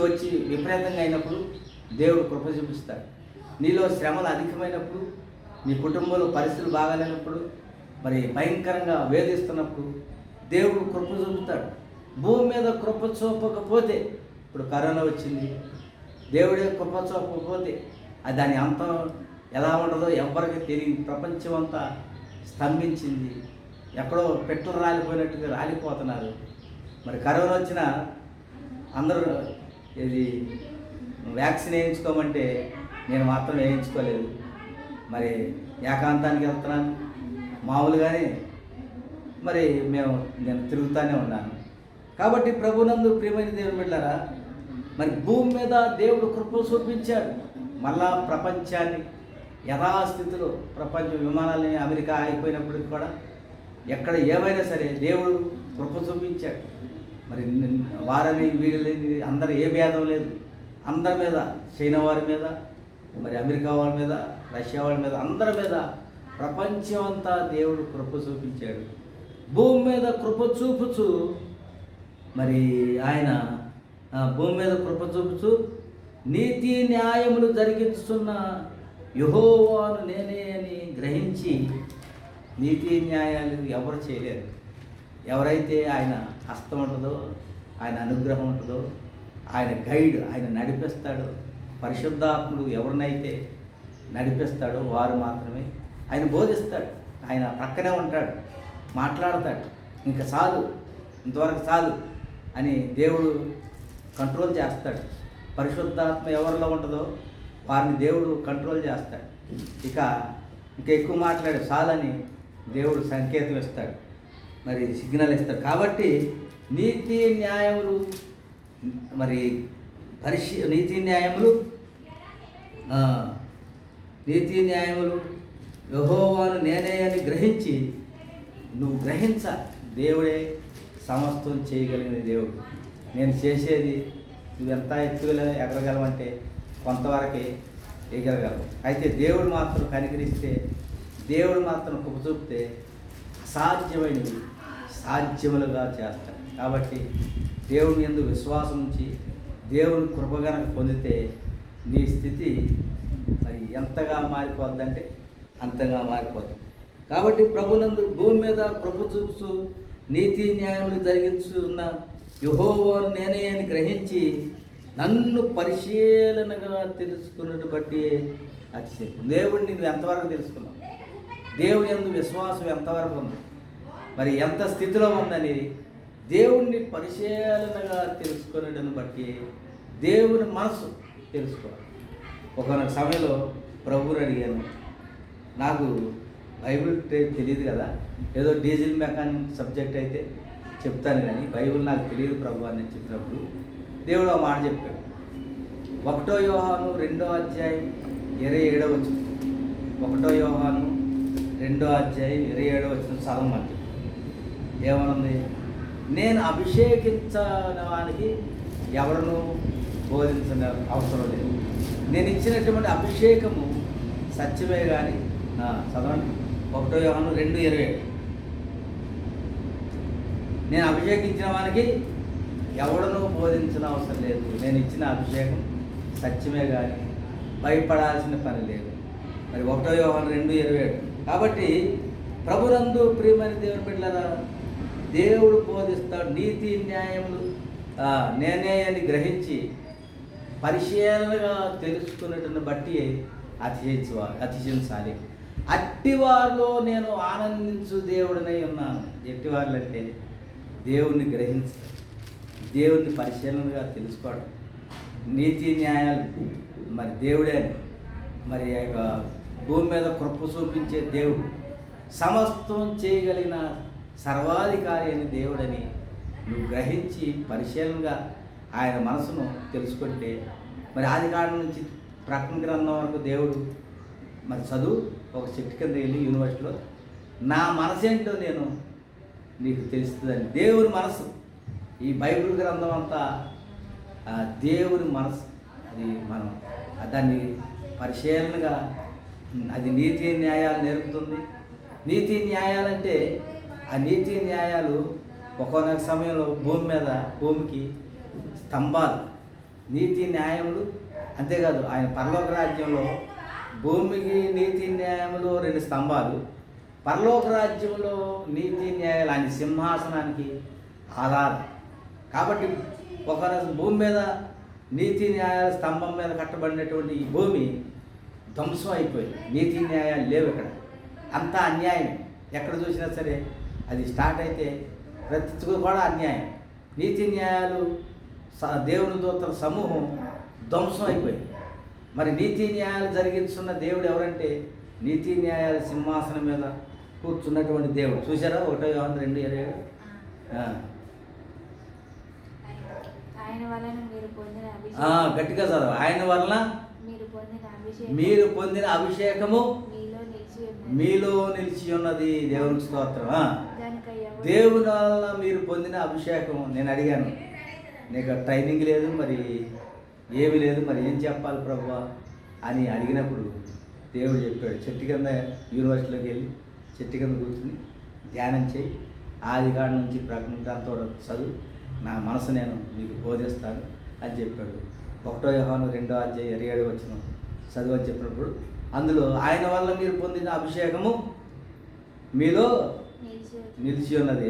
వచ్చి విపరీతంగా అయినప్పుడు దేవుడు కృప చూపిస్తాడు. నీలో శ్రమలు అధికమైనప్పుడు, నీ కుటుంబంలో పరిస్థితులు బాగాలేనప్పుడు, మరి భయంకరంగా వేధిస్తున్నప్పుడు దేవుడు కృప చూపుతాడు. భూమి మీద కృప చూపకపోతే, ఇప్పుడు కరోనా వచ్చింది, దేవుడే కృప చూపకపోతే అది దాని అంతం ఎలా ఉండదో ఎవరికి తెలియదు. ప్రపంచం అంతా స్తంభించింది. ఎక్కడో పెట్రోల్ రాలిపోయినట్టుగా రాలిపోతున్నారు. మరి కరోనా వచ్చినా అందరూ ఇది వ్యాక్సిన్ వేయించుకోమంటే నేను మాత్రం వేయించుకోలేదు. మరి ఏకాంతానికి వెళ్తున్నాను, మామూలుగానే మరి నేను తిరుగుతూనే ఉన్నాను. కాబట్టి ప్రభునందు ప్రియమైన దేవుని బిడ్డలారా, మరి భూమి మీద దేవుడు కృప చూపించాడు. మళ్ళా ప్రపంచాన్ని యథాస్థితిలో, ప్రపంచ విమానాలని అమెరికా అయిపోయినప్పటికి కూడా ఎక్కడ ఏమైనా సరే దేవుడు కృప చూపించాడు. మరి వారని వీళ్ళని అందరూ ఏ భేదం లేదు. అందరి మీద, చైనా వారి మీద, మరి అమెరికా వాళ్ళ మీద, రష్యా వాళ్ళ మీద, అందరి మీద ప్రపంచం అంతా దేవుడు కృప చూపించాడు. భూమి మీద కృప చూపుచు మరి ఆయన భూమి మీద కృప చూపుచు నీతి న్యాయములు జరిగించుతున్న యెహోవాను నేనే అని గ్రహించి. నీతి న్యాయాలు ఎవరు చేయలేరు. ఎవరైతే ఆయన హస్తం ఉంటుందో, ఆయన అనుగ్రహం ఉంటుందో, ఆయన గైడ్, ఆయన నడిపిస్తాడో, పరిశుద్ధాత్ముడు ఎవరినైతే నడిపిస్తాడో వారు మాత్రమే. ఆయన బోధిస్తాడు, ఆయన పక్కనే ఉంటాడు, మాట్లాడతాడు. ఇంకా చాలు, ఇంతవరకు చాలు అని దేవుడు కంట్రోల్ చేస్తాడు. పరిశుద్ధాత్మ ఎవరిలో ఉంటుందో వారిని దేవుడు కంట్రోల్ చేస్తాడు. ఇంకా ఎక్కువ మాట్లాడే చాలని దేవుడు సంకేతం ఇస్తాడు, మరి సిగ్నల్ ఇస్తాడు. కాబట్టి నీతి న్యాయములు మరి నీతి న్యాయములు యెహోవాను నేనే అని గ్రహించి. నువ్వు గ్రహించాలి, దేవుడే సమస్తం చేయగలిగిన దేవుడు. నేను చేసేది నువ్వెంత ఎత్తుగా ఎగరగలవంటే కొంతవరకే, ఎగరగలవు. అయితే దేవుడు మాత్రం కనికరిస్తే, దేవుడు మాత్రం కృప చూపితే అసాధ్యమైనవి సాధ్యములుగా చేస్తాడు. కాబట్టి దేవుని యందు విశ్వాసం ఉంచి దేవుని కృప గనక పొందితే నీ స్థితి మరి ఎంతగా మారిపోద్దంటే అంతగా మారిపోతుంది. కాబట్టి ప్రభునందు భూమి మీద ప్రభు చూపుతూ నీతి న్యాయములు జరిగించున్న యెహోవాను నేనే అని గ్రహించి నన్ను పరిశీలనగా తెలుసుకున్నట్టు బట్టి అతిశయం. దేవుడిని నువ్వు ఎంతవరకు తెలుసుకున్నావు? దేవుని యందు విశ్వాసం ఎంతవరకు ఉంది? మరి ఎంత స్థితిలో ఉందని దేవుణ్ణి పరిశీలనగా తెలుసుకునేటను బట్టి దేవుని మనసు తెలుసుకోవాలి. ఒకనొక సమయంలో ప్రభువుని అడిగాను, నాకు బైబిల్ తెలియదు కదా, ఏదో డీజిల్ మెకానిక్ సబ్జెక్ట్ అయితే చెప్తాను కానీ బైబిల్ నాకు తెలియదు ప్రభు అని చెప్పినప్పుడు దేవుడు ఆ మాట చెప్పాడు. 1 యోహాను 2వ అధ్యాయం 27వ వచనం, 1 యోహాను 2వ అధ్యాయం 27వ వచనం చదవమంటే ఏమనుంది? నేను అభిషేకించడానికి ఎవరినూ బోధించిన అవసరం లేదు. నేను ఇచ్చినటువంటి అభిషేకము సత్యమే కానీ చదవండి. 1 యోహాను 2:27 నేను అభిషేకించిన వానికి ఎవడనూ బోధించిన అవసరం లేదు. నేను ఇచ్చిన అభిషేకం సత్యమే కానీ భయపడాల్సిన పని లేదు. మరి 1 యోహాను 2:27. కాబట్టి ప్రభునందు ప్రియమైన దేవుని బిడ్డలారా, దేవుడు బోధిస్తాడు. నీతి న్యాయములు నేనే అని గ్రహించి పరిశీలనగా తెలుసుకున్నట్టును బట్టి అతిశయించాలి. అట్టివారిలో నేను ఆనందించు దేవుడినై ఉన్నాను. ఎట్టివారులు అంటే దేవుణ్ణి గ్రహించడం, దేవుణ్ణి పరిశీలనగా తెలుసుకోవడం, నీతి న్యాయాలు మరి దేవుడే, మరి భూమి మీద కృప చూపించే దేవుడు, సమస్తం చేయగలిగిన సర్వాధికారి అయిన దేవుడని నువ్వు గ్రహించి పరిశీలనగా ఆయన మనసును తెలుసుకుంటే, మరి ఆది కాలం నుంచి ప్రకటన గ్రంథం వరకు దేవుడు మరి చదువు ఒక చెట్టు కింద వెళ్ళి యూనివర్సిటీలో నా మనసు ఏంటో నేను నీకు తెలుస్తుందని. దేవుని మనసు, ఈ బైబిల్ గ్రంథం అంతా దేవుని మనసు. అది మనం దాన్ని పరిశీలనగా అది నీతి న్యాయాలు నేర్పుతుంది. నీతి న్యాయాలంటే ఆ నీతి న్యాయాలు ఒక్కొక్క సమయంలో భూమికి స్తంభాలు, నీతి న్యాయములు. అంతేకాదు ఆయన పరలోక రాజ్యంలో భూమికి నీతి న్యాయములు 2 స్తంభాలు, పరలోక రాజ్యంలో నీతి న్యాయాలు ఆయన సింహాసనానికి ఆధారం. కాబట్టి ఒక భూమి మీద నీతి న్యాయాల స్తంభం మీద కట్టబడినటువంటి ఈ భూమి ధ్వంసం అయిపోయింది. నీతి న్యాయాలు లేవు ఇక్కడ, అంతా అన్యాయం. ఎక్కడ చూసినా సరే అది స్టార్ట్ అయితే ప్రతి కూడా అన్యాయం. నీతి న్యాయాలు దేవుని దూతల సమూహం ధ్వంసం అయిపోయింది. మరి నీతి న్యాయాలు జరిగించున్న దేవుడు ఎవరంటే నీతి న్యాయాల సింహాసనం మీద కూర్చున్నటువంటి దేవుడు. చూసారా 1 యోహాను 2:27. గట్టిగా చదవ. ఆయన వలన మీరు పొందిన అభిషేకము మీలో నిలిచి ఉన్నది. దేవునికి స్తోత్రం. దేవుని వలన మీరు పొందిన అభిషేకం. నేను అడిగాను, నీకు ట్రైనింగ్ లేదు, మరి ఏమీ లేదు, మరి ఏం చెప్పాలి ప్రభువా అని అడిగినప్పుడు దేవుడు చెప్పాడు, చెట్టు కింద యూనివర్సిటీలోకి వెళ్ళి చెట్టు కింద కూర్చుని ధ్యానం చేయి, ఆది కాడ నుంచి ప్రకటన గ్రంథం చదువు, నా మనసు నేను మీకు బోధిస్తాను అని చెప్పాడు. 1 యోహాను 2వ అధ్యాయం 27వ వచనం చదువు అని చెప్పినప్పుడు అందులో ఆయన వల్ల మీరు పొందిన అభిషేకము మీలో నిలిచి ఉన్నది.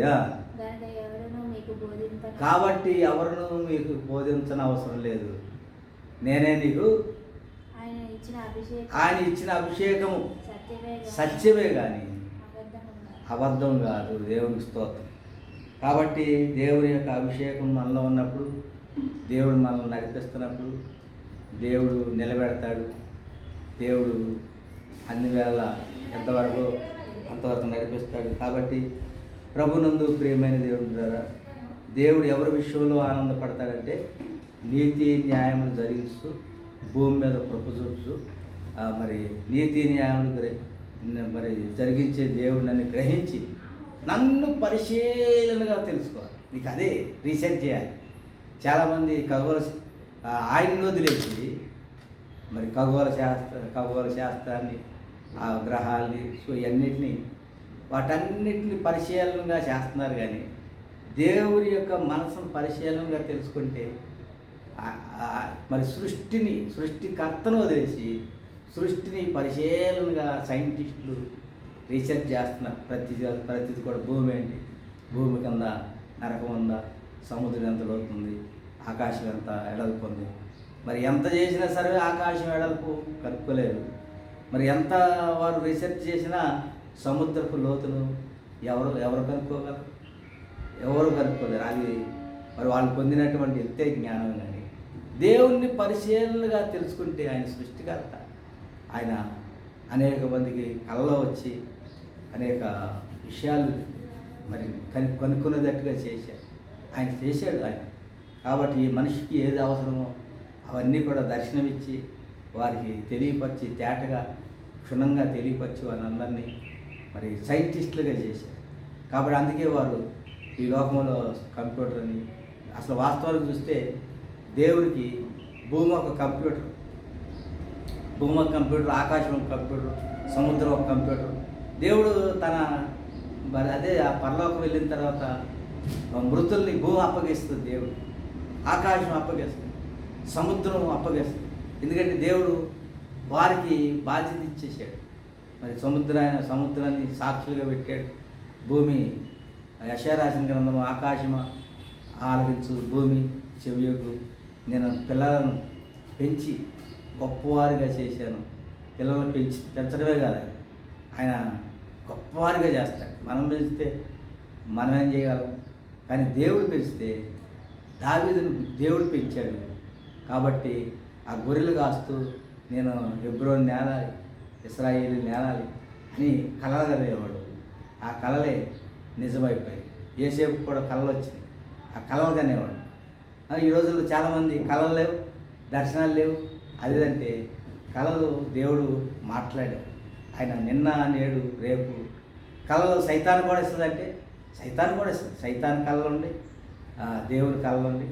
కాబట్టి ఎవరును మీకు బోధించని అవసరం లేదు. నేనే నీకు ఆయన ఇచ్చిన అభిషేకము సత్యమే కానీ అబద్ధం కాదు. దేవునికి స్తోత్రం. కాబట్టి దేవుని యొక్క అభిషేకం మనలో ఉన్నప్పుడు, దేవుడు మనల్ని నడిపిస్తున్నప్పుడు దేవుడు నిలబెడతాడు. దేవుడు అన్ని వేళ ఎంతవరకు అంతవరకు నడిపిస్తాడు. కాబట్టి ప్రభునందు ప్రియమైన దేవుడు ద్వారా దేవుడు ఎవరి విషయంలో ఆనందపడతాడంటే నీతి న్యాయములు జరిగిస్తూ భూమి మీద కృప చూపుతూ మరి నీతి న్యాయములు మరి జరిగించే దేవుడు నన్ను గ్రహించి నన్ను పరిశీలనగా తెలుసుకోవాలి. నీకు అదే రీసెర్చ్ చేయాలి. చాలామంది కవలసి ఆయన్ని వదిలేసి మరి ఖగోళ శాస్త్రాన్ని, ఆ గ్రహాల్ని, సో ఇవన్నిటిని వాటన్నిటిని పరిశీలనగా చేస్తున్నారు. కానీ దేవుడి యొక్క మనసును పరిశీలనగా తెలుసుకుంటే మరి సృష్టికర్తను వదిలేసి సృష్టిని పరిశీలనగా సైంటిస్టులు రీసెర్చ్ చేస్తున్నారు. ప్రతిది కూడా భూమి ఏంటి, భూమి కింద నరకం ఉందా, సముద్రం ఎంత లోతుంది, ఆకాశం ఎంత ఎడల్పు ఉంది. మరి ఎంత చేసినా సరే ఆకాశం ఎడల్పు కనుక్కోలేదు. మరి ఎంత వారు రీసెర్చ్ చేసినా సముద్రపు లోతును ఎవరు కనుక్కోగలరు? ఎవరు కనుక్కోలేరు. అది మరి వాళ్ళు పొందినటువంటి ఎంతే జ్ఞానం. కానీ దేవుణ్ణి పరిశీలనగా తెలుసుకుంటే ఆయన సృష్టికర్త, ఆయన అనేక మందికి కళ్ళలో వచ్చి అనేక విషయాలు మరి కనుక్కునేటట్టుగా ఆయన చేశాడు. కాబట్టి ఈ మనిషికి ఏది అవసరమో అవన్నీ కూడా దర్శనమిచ్చి వారికి తెలియపరిచి తేటగా క్షుణ్ణంగా తెలియపరిచి వారందరినీ మరి సైంటిస్టులుగా చేశారు. కాబట్టి అందుకే వారు ఈ లోకంలో కంప్యూటర్ అని, అసలు వాస్తవాలు చూస్తే దేవుడికి భూమి ఒక కంప్యూటర్, ఆకాశం ఒక కంప్యూటర్, సముద్రం ఒక కంప్యూటర్. దేవుడు మరి అదే ఆ పరలోకం వెళ్ళిన తర్వాత మృతుల్ని భూమి అప్పగిస్తుంది, దేవుడు ఆకాశం అప్పగిస్తుంది, సముద్రం అప్పగిస్తుంది. ఎందుకంటే దేవుడు వారికి బాధ్యత ఇచ్చేసాడు. మరి సముద్రాన్ని సాక్షులుగా పెట్టాడు. భూమి యెషయా గ్రంథము, ఆకాశమా ఆలకించు, భూమి చెవియొగ్గు, నేను పిల్లలను పెంచి గొప్పవారిగా చేశాను. పిల్లలను పెంచడమే కాదు, ఆయన గొప్పవారిగా చేస్తాడు. మనం పెంచితే మనం ఏం చేయగలం? కానీ దేవుడు పెంచితే దావీదును దేవుడు పెంచాడు. కాబట్టి ఆ గొర్రెలు కాస్తూ నేను హెబ్రోను నేలాలి, ఇశ్రాయేలు నేలాలి అని కలలు కనేవాడు. ఆ కలలే నిజమైపోయాయి. యోసేపు కూడా కళలు వచ్చినాయి, ఆ కళలు కనేవాడు. ఈ రోజుల్లో చాలామంది కళలు లేవు, దర్శనాలు లేవు. అదేంటే కళలు దేవుడు మాట్లాడాడు. ఆయన నిన్న నేడు రేపు కళలు సైతాన్ కూడా ఇస్తుందంటే సైతాన్ కూడా ఇస్తుంది. సైతాన్ కళలు ఉండి దేవుని కళలు ఉండి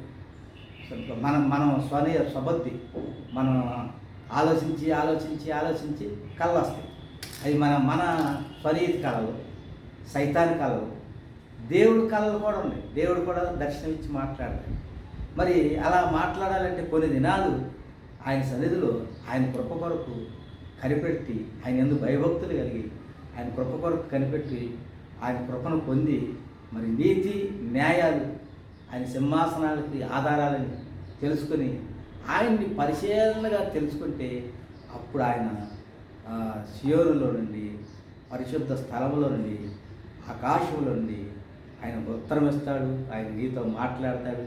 మనం స్వబుద్ధి మనం ఆలోచించి కళలు వస్తాయి. అవి మన స్వనీతి కళలు, సైతాన్ కళలు. దేవుడి కళలు కూడా ఉన్నాయి. దేవుడు కూడా దర్శనమిచ్చి మాట్లాడతాడు. మరి అలా మాట్లాడాలంటే కొన్ని దినాలు ఆయన సన్నిధిలో ఆయన కృప కొరకు కనిపెట్టి, ఆయన ఎందుకు భయభక్తులు కలిగి ఆయన కృప కొరకు కనిపెట్టి ఆయన కృపను పొంది మరి నీతి న్యాయాలు ఆయన సింహాసనాలకి ఆధారాలని తెలుసుకొని ఆయన్ని పరిశీలనగా తెలుసుకుంటే అప్పుడు ఆయన సియోనులో నుండి, పరిశుద్ధ స్థలంలో నుండి, ఆకాశంలో నుండి ఆయన ఉత్తరం ఇస్తాడు. ఆయన నీతో మాట్లాడతాడు.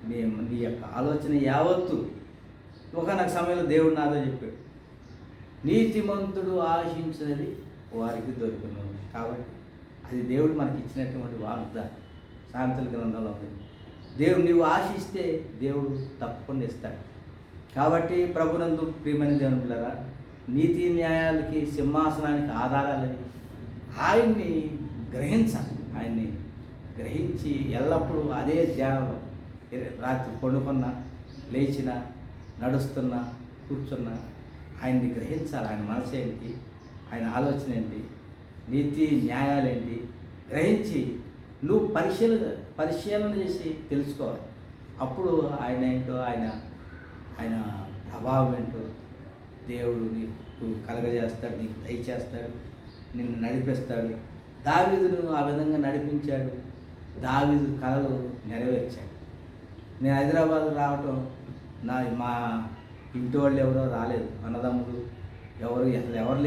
నీ యొక్క ఆలోచన యావత్తు ఒకనొక సమయంలో దేవుడు నాతో చెప్పాడు, నీతిమంతుడు ఆశించినది వారికి దొరుకును. కాబట్టి అది దేవుడు మనకి ఇచ్చినటువంటి వాగ్దానం. సామెతల గ్రంథంలో ఉంది. దేవుడు నీవు ఆశిస్తే దేవుడు తప్పకుండా ఇస్తాడు. కాబట్టి ప్రభునందు ప్రియమైన దేవుని పిల్లరా, నీతి న్యాయాలకి సింహాసనానికి ఆధారాలని ఆయన్ని గ్రహించాలి. ఆయన్ని గ్రహించి ఎల్లప్పుడూ అదే ధ్యానంలో రాత్రి పండుకున్నా, లేచినా, నడుస్తున్నా, కూర్చున్నా ఆయన్ని గ్రహించాలి. ఆయన మనసు ఏంటి, ఆయన ఆలోచన ఏంటి, నీతి న్యాయాలేంటి గ్రహించి నువ్వు పరిశీలన చేసి తెలుసుకోవాలి. అప్పుడు ఆయన ఏంటో, ఆయన ప్రభావం ఏంటో దేవుడు నీకు కలగజేస్తాడు, నీకు దయచేస్తాడు, నిన్ను నడిపిస్తాడు. దావీదును ఆ విధంగా నడిపించాడు. దావీదు కలలు నెరవేర్చాడు. నేను హైదరాబాద్ రావటం మా ఇంటి వాళ్ళు ఎవరో రాలేదు, అన్నదమ్ములు ఎవరు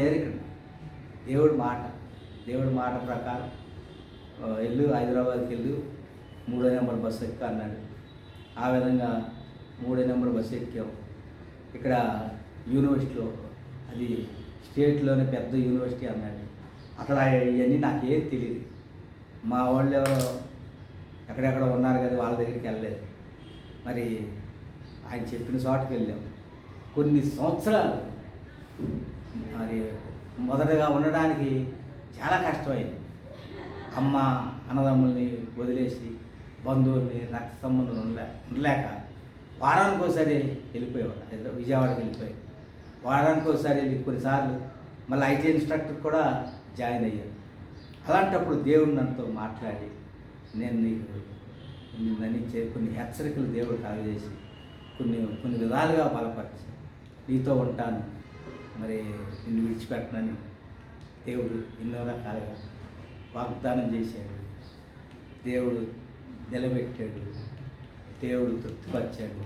లేరు ఇక్కడ. దేవుడి మాట ప్రకారం హైదరాబాద్కి వెళ్ళు, 3వ నెంబర్ బస్సు ఎక్కువ అన్నాడు. ఆ విధంగా 3వ నెంబర్ బస్సు ఎక్కాం. ఇక్కడ యూనివర్సిటీలో, అది స్టేట్లోనే పెద్ద యూనివర్సిటీ అన్నాడు. అక్కడ ఇవన్నీ నాకేం తెలియదు. మా వాళ్ళు ఎవరో ఎక్కడెక్కడ ఉన్నారు కదా, వాళ్ళ దగ్గరికి వెళ్ళలేదు. మరి ఆయన చెప్పిన చోటుకి వెళ్ళాం. కొన్ని సంవత్సరాలు మరి మొదటగా ఉండడానికి చాలా కష్టమైంది. అమ్మ అన్నదమ్ముల్ని వదిలేసి, బంధువుల్ని, రక్త సంబంధం ఉండలేక వారానికి ఒకసారి వెళ్ళిపోయేవాడు. విజయవాడకి వెళ్ళిపోయి వారానికి ఒకసారి వెళ్ళి కొన్నిసార్లు మళ్ళీ ఐటీ ఇన్స్ట్రక్టర్ కూడా జాయిన్ అయ్యాను. అలాంటప్పుడు దేవుడు నాతో మాట్లాడి నేను నిన్ను కొన్ని హెచ్చరికలు దేవుడు కలగజేసి కొన్ని విధాలుగా బలపరిచి నీతో ఉంటాను, మరి నిన్ను విడిచిపెట్టనని దేవుడు ఎన్నో రకాలుగా వాగ్దానం చేశాడు. దేవుడు నిలబెట్టాడు, దేవుడు తృప్తిపరిచాడు,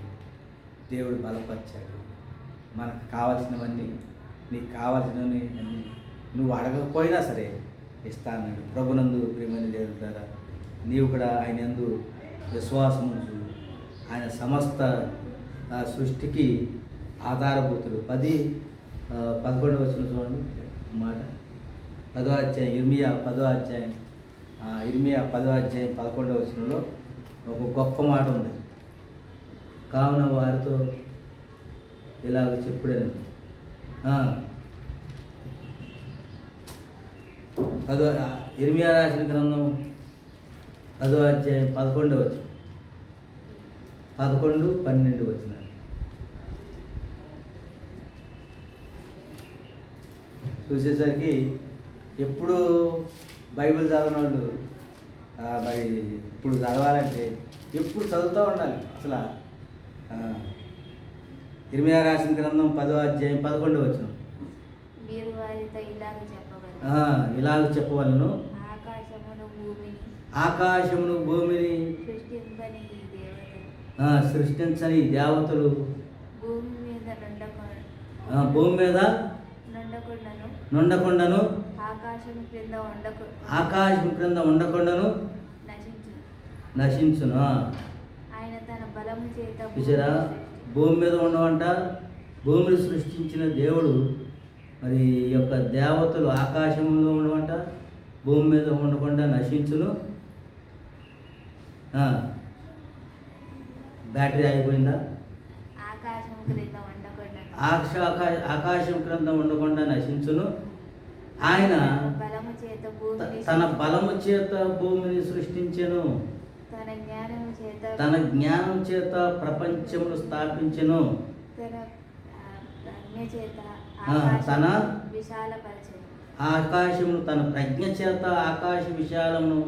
దేవుడు బలపరిచాడు. మనకు కావాల్సినవన్నీ, నీకు కావాల్సినవన్నీ అన్నీ నువ్వు అడగకపోయినా సరే ఇస్తానన్నాడు. ప్రభునందు ప్రియమైన దేవుడి ద్వారా నీవు కూడా ఆయన యందు విశ్వాసం ఉంచు. ఆయన సమస్త సృష్టికి ఆధారభూతుడు. 11 వచనం చూడండి మాట. 10వ అధ్యాయం ఇర్మియా 10వ అధ్యాయం 11వ వచనంలో ఒక గొప్ప మాట ఉంది. కావున వారితో ఇలాగ చెప్పుడని ఇర్మియా రాసిన గ్రంథం 10వ అధ్యాయం 11వ వచనం 11, 12 వచనాలు చూసేసరికి ఎప్పుడు బైబిల్ చదవని వాళ్ళు మరి ఇప్పుడు చదవాలంటే ఎప్పుడు చదువుతూ ఉండాలి. అసలు ఇర్మియా రాసిన గ్రంథం 10వ అధ్యాయం 11వ వచనం ఇలాగ చెప్పవలను, ఆకాశమును భూమిని సృష్టించని దేవతలు భూమి మీద నుండకుండాను ఆకాశం క్రింద ఉండకుండాను నశించును. చూసారా, భూమి మీద ఉండవంట. భూమిని సృష్టించిన దేవుడు మరి ఈ యొక్క దేవతలు ఆకాశంలో ఉండవంట, భూమి మీద ఉండకుండా నశించును. బ్యాటరీ అయిపోయిందా? ఆకాశం క్రింద ఉండకుండా నశించును. ఆయన తన బలము చేత భూమిని సృష్టించెను, తన జ్ఞానం చేత ప్రపంచమును స్థాపించెను, తన ఆకాశమును తన ప్రజ్ఞ చేత ఆకాశ విశాలమును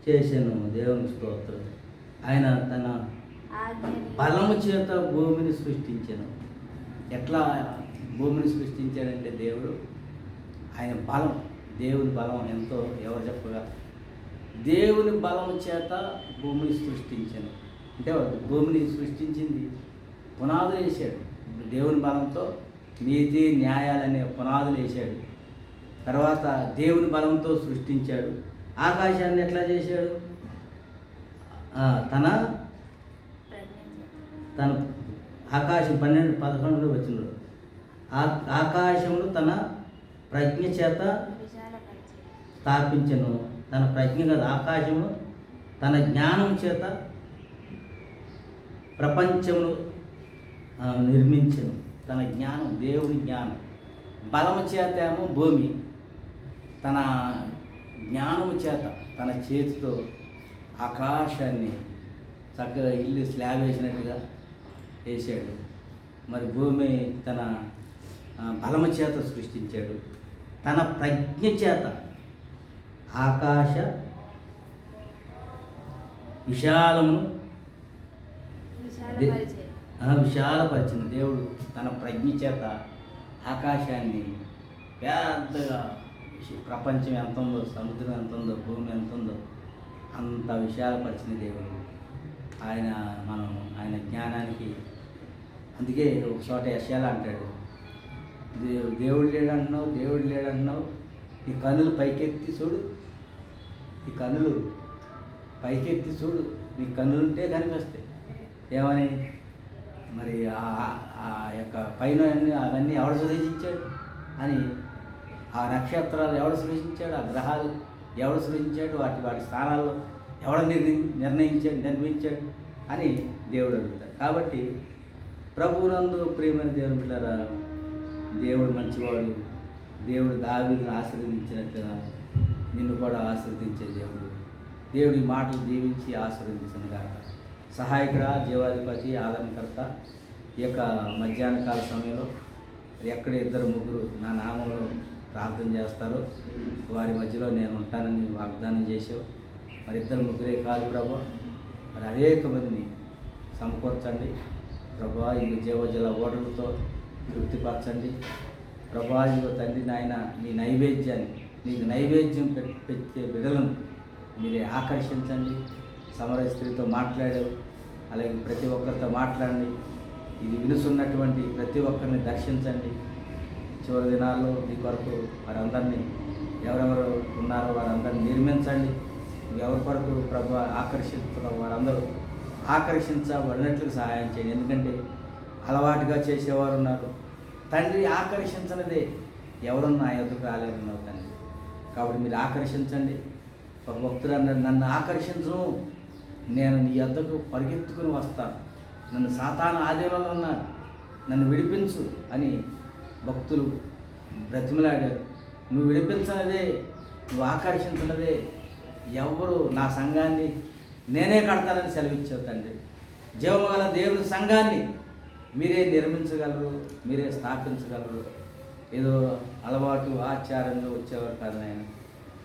చేసెను. దేవుని స్తోత్రం. ఆయన తన బలము చేత భూమిని సృష్టించెను. ఎట్లా భూమిని సృష్టించాడంటే దేవుడు, ఆయన బలం, దేవుని బలం ఎంతో ఎవరు చెప్పగా దేవుని బలం చేత భూమిని సృష్టించాను. అంటే భూమిని సృష్టించింది పునాదులు వేసాడు. దేవుని బలంతో నీతి న్యాయాలనే పునాదులు వేసాడు. తర్వాత దేవుని బలంతో సృష్టించాడు. ఆకాశాన్ని ఎట్లా చేశాడు? తన ఆకాశం 12-11 వచ్చిన ఆకాశమును తన ప్రజ్ఞ చేత స్థాపించను. తన ప్రజ్ఞ కదా, ఆకాశము తన జ్ఞానం చేత ప్రపంచమును నిర్మించను. తన జ్ఞానం, దేవుని జ్ఞానం. బలము చేత ఏమో భూమి, తన జ్ఞానము చేత తన చేతితో ఆకాశాన్ని చక్కగా ఇల్లు స్లాబ్ వేసినట్టుగా వేసాడు. మరి భూమి తన బలము చేత సృష్టించాడు. తన ప్రజ్ఞ చేత ఆకాశ విశాలమును విశాలపరిచిన దేవుడు తన ప్రజ్ఞ చేత ఆకాశాన్ని పెద్దగా, ప్రపంచం ఎంత ఉందో, సముద్రం ఎంత ఉందో, భూమి ఎంత ఉందో అంత విశాలపరిచిన దేవుడు ఆయన జ్ఞానానికి. అందుకే ఒక చోట యెషయాలో అంటాడు, దేవుడు లేడంటున్నావు, ఈ కన్నులు పైకెత్తి చూడు, ఈ కన్నులు పైకెత్తి చూడు, నీ కన్నులుంటే కనిపిస్తాయి. ఏమని? మరి ఆ యొక్క పైన అవన్నీ ఎవడు సృష్టించాడు అని, ఆ నక్షత్రాలు ఎవడు సృష్టించాడు, ఆ గ్రహాలు ఎవడు సృష్టించాడు, వాటి స్థానాల్లో ఎవడు నిర్మించాడు అని దేవుడు అడుగుతాడు. కాబట్టి ప్రభువునందు ప్రియమైన దేవుని బిడ్డలారా, దేవుడు మంచివాడు. దేవుడు దావీదును ఆశీర్వదించినట్టుగా నిన్ను కూడా ఆశీర్వదించే దేవుడు. దేవుడి మాటలు దీవించి ఆశీర్వదించను గాక. సహాయకుడ, జీవాధిపతి, ఆదరణకర్త, ఈ యొక్క మధ్యాహ్న కాల సమయంలో ఎక్కడ ఇద్దరు ముగ్గురు నా నామంలో ప్రార్థన చేస్తారో వారి మధ్యలో నేను ఉంటానని వాగ్దానం చేసావు. మరి ఇద్దరు ముగ్గురే కాదు ప్రభా, మరి అనేక మందిని సమకూర్చండి ప్రభా. ఈ జీవజల ఓటలతో తృప్తిపరచండి ప్రభా. ఇదిగో తండ్రి నాయన, నీ నైవేద్యాన్ని, నీకు నైవేద్యం పెట్టే బిడ్డలను మీరే ఆకర్షించండి. సమరయ స్త్రీతో మాట్లాడావు, అలాగే ప్రతి ఒక్కరితో మాట్లాడండి. ఇది వినుసున్నటువంటి ప్రతి ఒక్కరిని దర్శించండి. చివరి దినాల్లో మీ కొరకు వారందరినీ, ఎవరెవరు ఉన్నారో వారందరినీ నిర్మించండి. ఎవరి కొరకు ప్రభు ఆకర్షిస్తున్న వారందరూ ఆకర్షించబడినట్లు సహాయం చేయండి. ఎందుకంటే అలవాటుగా చేసేవారు ఉన్నారు. తండ్రి ఆకర్షించనిదే ఎవరు నా ఎదురు రాలేరన్నావు తండ్రి. కాబట్టి మీరు ఆకర్షించండి. ఒక భక్తుడు అన్నాడు, నన్ను ఆకర్షించను, నేను నీ యొద్దకు పరిగెత్తుకుని వస్తాను. నన్ను సాతాను ఆధీనంలో ఉన్నాను, నన్ను విడిపించు అని భక్తులు బ్రతిమలాడారు. నువ్వు విడిపించనదే, నువ్వు ఆకర్షించినదే ఎవరు నా సంఘాన్ని నేనే కడతానని సెలవిచ్చావు తండ్రి. జీవమగల దేవుని సంఘాన్ని మీరే నిర్మించగలరు, మీరే స్థాపించగలరు. ఏదో అలవాటు ఆచారంగా వచ్చేవారు కాదు నాయన.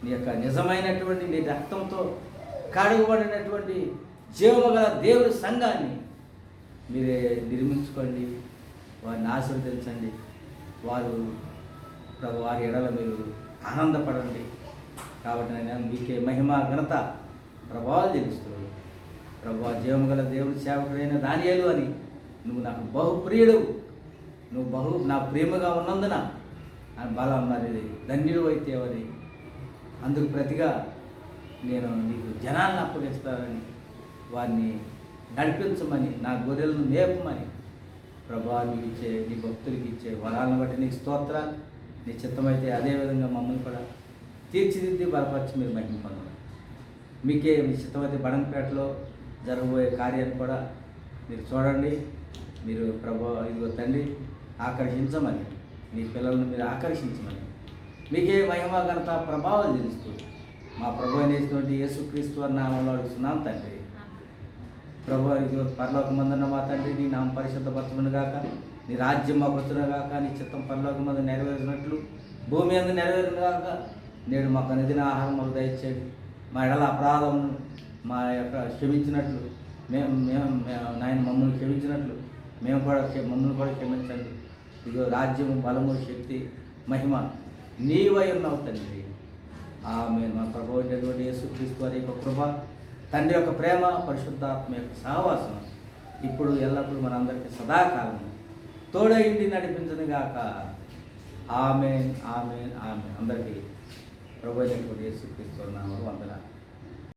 నీ యొక్క నిజమైనటువంటి నీ రక్తంతో కడుగబడినటువంటి జీవమగల దేవుని సంఘాన్ని మీరే నిర్మించుకోండి, వారిని ఆశీర్వదించండి. వారి ఎడల మీరు ఆనందపడండి. కాబట్టి నేను మీకే మహిమ ఘనత ప్రభావాలు తెలుస్తుంది. ప్రభా, జీవమగల దేవుని సేవకుడైన దానియేలు అని నువ్వు నాకు బహుప్రియుడు, నువ్వు నా ప్రేమగా ఉన్నందున అని బలం మరి ధన్యుడు అయితే అని అందుకు ప్రతిగా నేను నీకు జనాలను అప్పగిస్తానని, వారిని నడిపించమని, నా గొర్రెలను మేపమని ప్రభా నీకు ఇచ్చే, నీ భక్తులకి ఇచ్చే వరాలను బట్టి నీకు స్తోత్రాలు. నీ చిత్తమైతే అదేవిధంగా మమ్మల్ని కూడా తీర్చిదిద్ది బలపరిచి మీరు మహిమ పొందాలి. మీకే మీ చిత్తమైతే బడంపేటలో జరగబోయే కార్యాన్ని కూడా మీరు చూడండి. మీరు ప్రభా ఇదిగో తండ్రి ఆకర్షించమని, మీ పిల్లలను మీరు ఆకర్షించమని మీకే మహిమ ఘనత ప్రభావం తెలుస్తూ మా ప్రభు అనేటువంటి యేసుక్రీస్తు అని నామంలో అడుగుతున్నాం తండ్రి. ప్రభు ఇదిగో పరలోకమందున్న మా తండ్రి, నీ నామం పరిశుద్ధపరచమను గాక, నీ రాజ్యం మాకు వచ్చును గాక, నీ చిత్తం పరలోకమందు నెరవేరినట్లు భూమి అందు నెరవేరును గాక. నేడు మాకు అనుదిన ఆహారం మాకు దయచేయండి. మా ఎడల అపరాధమును మా యొక్క క్షమించినట్లు మేము నాయన మమ్మల్ని క్షమించినట్లు మమ్మల్ని కూడా క్షమించండి. ఇదిగో రాజ్యము, బలము, శక్తి, మహిమ నీవై ఉన్నావు తండ్రి. ఆమె మా ప్రభు అయినటువంటి యేసుక్రీస్తు వారి యొక్క కృప, తండ్రి యొక్క ప్రేమ, పరిశుద్ధాత్మ యొక్క సహవాసం ఇప్పుడు ఎల్లప్పుడూ మనందరికీ సదాకాలం తోడైండి నడిపించను గాక. ఆమేన్, ఆమేన్, ఆమేన్. అందరికీ ప్రభు అయినటువంటి యేసుక్రీస్తు నామములో వందనాలు.